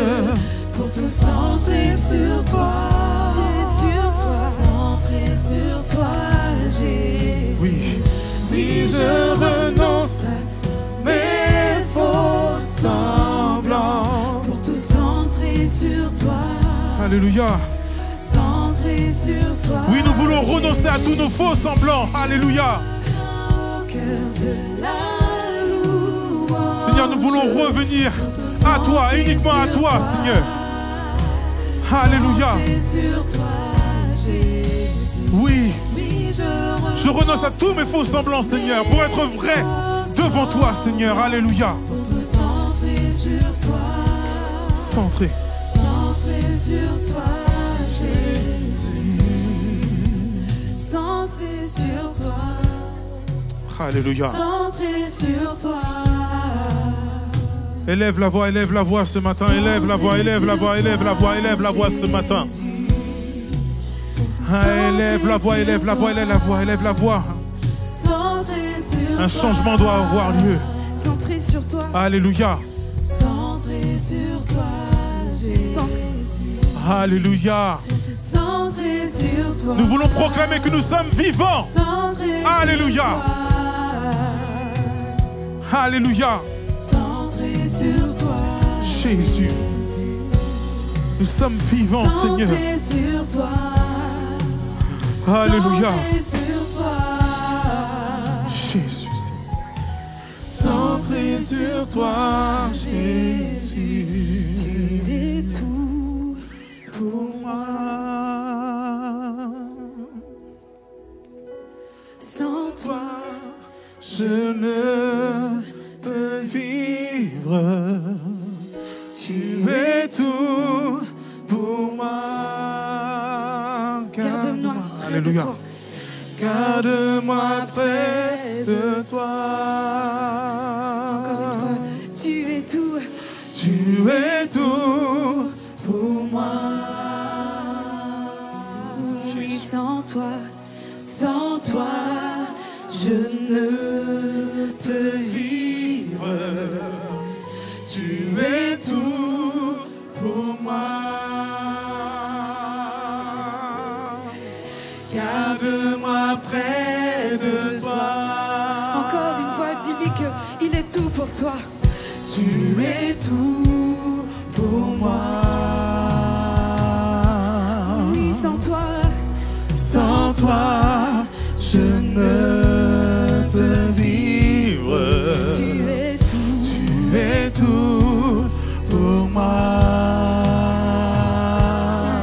pour tout centrer sur toi. Centrer sur toi, Jésus. Oui. Oui, je renonce à mes faux semblants pour tout centrer sur toi. Alléluia. Centrer sur toi. Oui, nous voulons renoncer à tous nos faux semblants. Alléluia. Au cœur de la louange. Seigneur, nous voulons revenir à toi, uniquement à toi, Seigneur. Alléluia. Sur toi, Jésus. Oui. Oui, Je renonce à tous mes faux semblants, Seigneur, pour être vrai devant toi, Seigneur. Alléluia. pour tout centrer sur toi. Centré. Centrer sur toi, Jésus. Centrer sur toi. Alléluia. Centrer sur toi. Élève la voix ce matin. Élève la voix, élève la voix, élève la voix, élève la voix ce matin. Ah, élève la voix, élève la voix, élève la voix, élève la voix. Centrer sur Un changement doit avoir lieu. Centrer sur toi. Alléluia. Centrer sur toi, Jésus. Alléluia. Centrer sur toi. Nous voulons proclamer que nous sommes vivants. Centrer Alléluia. sur toi. Alléluia. Centrer sur toi. Jésus. Nous sommes vivants, Seigneur. Centrer sur toi. Alléluia. Centrer sur toi. Jésus. Centrer sur toi, Jésus. Tu es tout pour moi. Sans toi, Je ne peux vivre. Tu es tout pour moi. Garde-moi près de Alléluia. toi. Garde-moi près de toi. Encore une fois, tu es tout. Tu es tout pour moi. oui, sans toi, je ne peux vivre. Tu es tout pour moi. Garde-moi près de toi. Encore une fois, dis-lui qu'il est tout pour toi. Tu es tout pour moi. Oui, sans toi, Sans toi, je ne peux vivre. tu es tout. Tu es tout pour moi.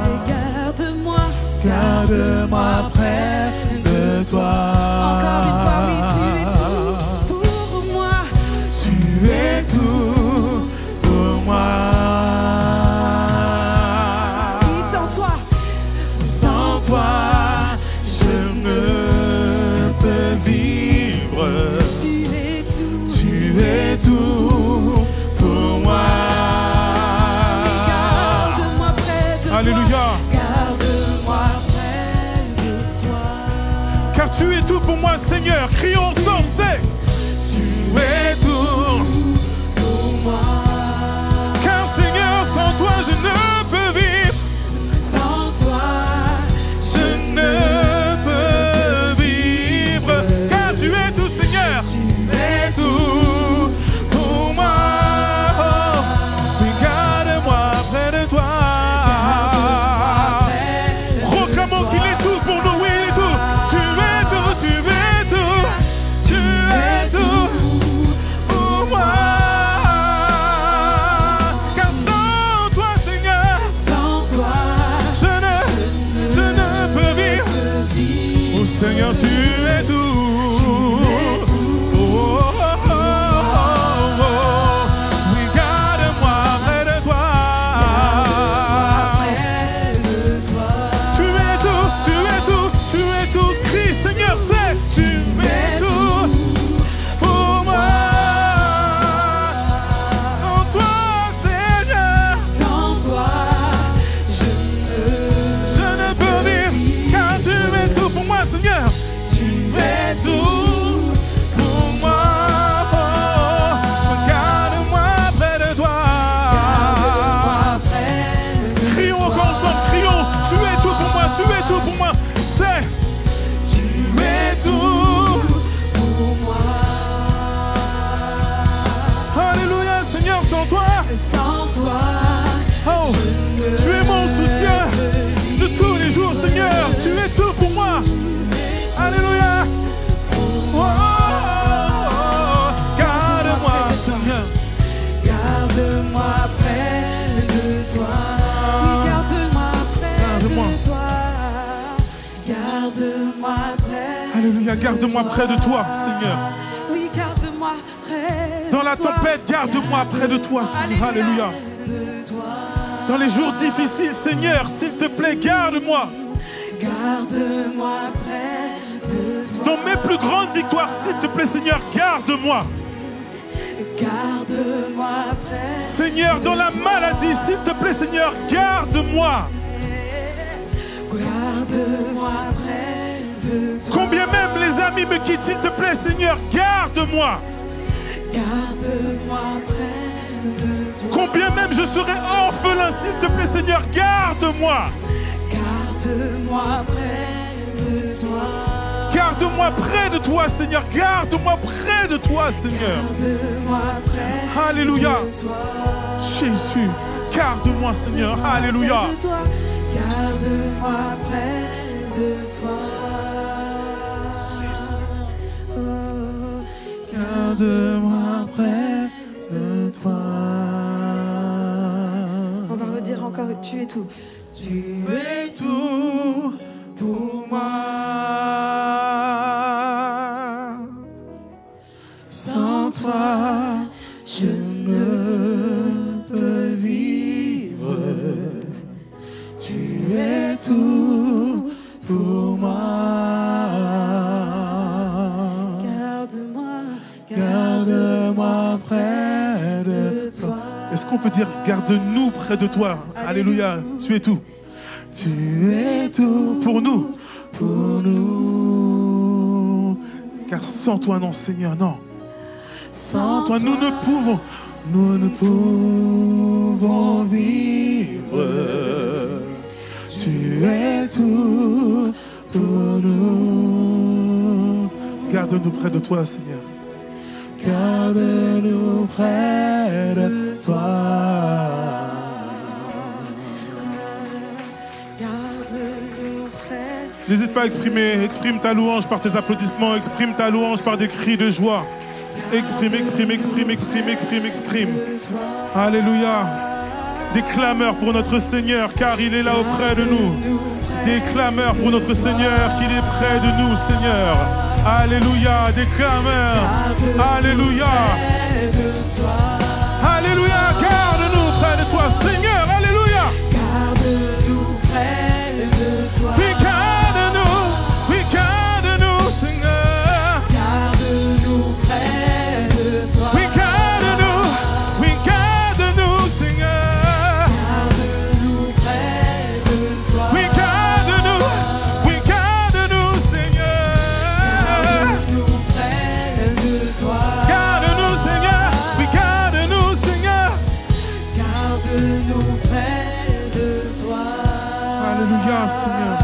Et garde-moi. Garde-moi près de toi. Encore une fois, oui, tu es tout pour moi. Tu es tout pour moi. Oui, sans toi, Sans toi, je ne peux vivre. tu es tout. Tu es tout pour moi. Garde-moi près de toi. Alléluia. Garde-moi près de toi. Car tu es tout pour moi, Seigneur. Crions ensemble, c'est tu es tout Pour moi, car Seigneur, sans toi, je ne peux vivre. sans toi, Je ne peux vivre. Car tu es tout, Seigneur. Tu es tout pour moi. Oui, garde-moi près de toi. Proclamons qu'il est tout pour nous. Oui, il est tout. Tu es tout, tu es tout. Tu es tout pour moi. Car sans toi, Seigneur, sans toi, je ne peux vivre. Oh Seigneur, tu es tout. Oh, oh, oh, oh, oh. Oui, garde-moi près de toi. près de toi. ensemble, crions. Tu es tout pour moi, tu es tout pour moi. C'est. Tu es tout pour moi. Alléluia, Seigneur, sans toi. Sans toi, Oh, tu es mon soutien de tous les jours, Seigneur. Tu es tout pour moi. Alléluia. Oh, garde-moi, Seigneur. garde-moi près de toi. Oui, garde-moi près Garde-moi. de toi. Garde-moi près. Alléluia, garde-moi près de toi, Seigneur. Oui, garde-moi près. Dans la de toi. tempête, garde-moi près de toi, Seigneur. Alléluia. De toi. Dans les jours difficiles, Seigneur, s'il te plaît, garde-moi. Garde-moi près de toi. Dans mes plus grandes victoires, s'il te plaît, Seigneur, garde-moi. Garde-moi près. Seigneur, dans la maladie, s'il te plaît, Seigneur, garde-moi. Garde-moi près de toi. Combien même les amis me quittent, s'il te plaît, Seigneur, garde-moi. Garde-moi près de toi. Combien même je serai orphelin, s'il te plaît, Seigneur, garde-moi. Garde-moi près de toi. Garde-moi près de toi, Seigneur. Garde-moi près de toi, Seigneur. Garde-moi près Alléluia. de toi. Jésus, garde-moi, Seigneur. Alléluia. Près de toi. Garde-moi près de toi. Oh, Garde-moi près de toi. On va redire encore, tu es tout. Tu es tout pour moi. Sans toi, je ne peux vivre. Tu es tout pour moi. Garde-moi, Garde-moi près de toi. Est-ce qu'on peut dire garde-nous près de toi? Alléluia. Tu es tout. Tu es tout pour nous. Pour nous. Car sans toi, non, Seigneur, non. Sans toi, nous ne pouvons vivre. Tu es tout pour nous. Garde-nous près de toi, Seigneur. Garde-nous près de toi. garde-nous près. N'hésite pas à exprime ta louange par tes applaudissements, exprime ta louange par des cris de joie. Exprime. Alléluia. Des clameurs pour notre Seigneur, car il est là auprès de nous. Des clameurs pour notre Seigneur, qu'il est près de nous, Seigneur. Alléluia, des clameurs. Alléluia. Alléluia, garde-nous près de toi, Seigneur. Alléluia. garde-nous près de toi. Oui, garde-nous, Seigneur. Garde-nous près de toi. Oui, garde-nous, Seigneur. Garde-nous près de toi. Oui, garde-nous, Seigneur. Garde-nous près de toi. Garde-nous, Seigneur. Oui, garde-nous, Seigneur. Garde-nous près de toi. Alléluia, Seigneur.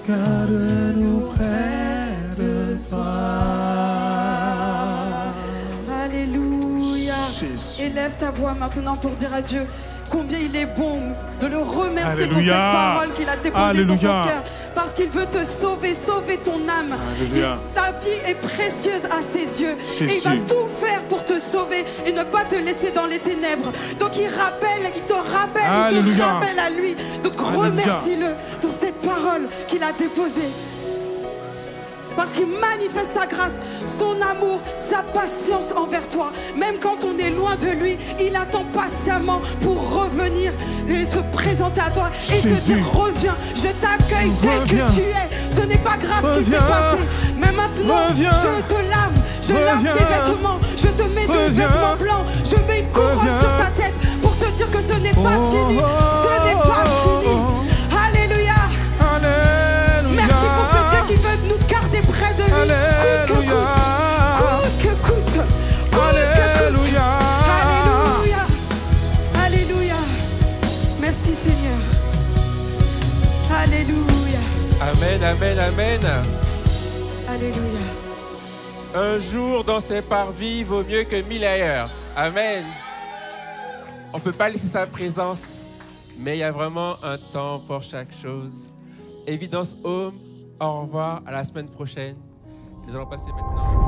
Garde-nous près de toi. Alléluia. Jésus. Élève ta voix maintenant pour dire à Dieu combien il est bon de le remercier pour Alléluia. cette parole qu'il a déposée sur Alléluia. ton cœur. Parce qu'il veut te sauver ton âme. Alléluia. Sa vie est précieuse à ses yeux. Jésus. Et il va tout faire pour te sauver et ne pas te laisser dans les ténèbres. Donc il te rappelle, il te Alléluia. rappelle à lui. Donc Alléluia. remercie-le pour cette parole qu'il a déposée. Parce qu'il manifeste sa grâce, son amour, sa patience envers toi. Même quand on est loin de lui, il attend patiemment pour revenir et te présenter à toi et te Jésus. dire reviens, je t'accueille tel Reviens. que tu es. Ce n'est pas grave ce qui s'est Reviens. passé. Mais maintenant, Reviens. je te lave, je lave Reviens. tes vêtements, je te mets de Reviens. vêtements blancs, je mets une couronne Reviens. sur ta tête pour te dire que ce n'est pas fini. Ce n'est pas fini. Alléluia. Alléluia. Merci pour ce Dieu qui veut nous garder près de lui. Alléluia. Coûte que coûte. Alléluia. Alléluia. Alléluia. Merci Seigneur. Alléluia. Amen, amen, amen. Alléluia. Un jour dans ses parvis vaut mieux que 1000 ailleurs. Amen. On ne peut pas laisser sa présence, mais il y a vraiment un temps pour chaque chose. Évidence Home, au revoir, à la semaine prochaine. Nous allons passer maintenant.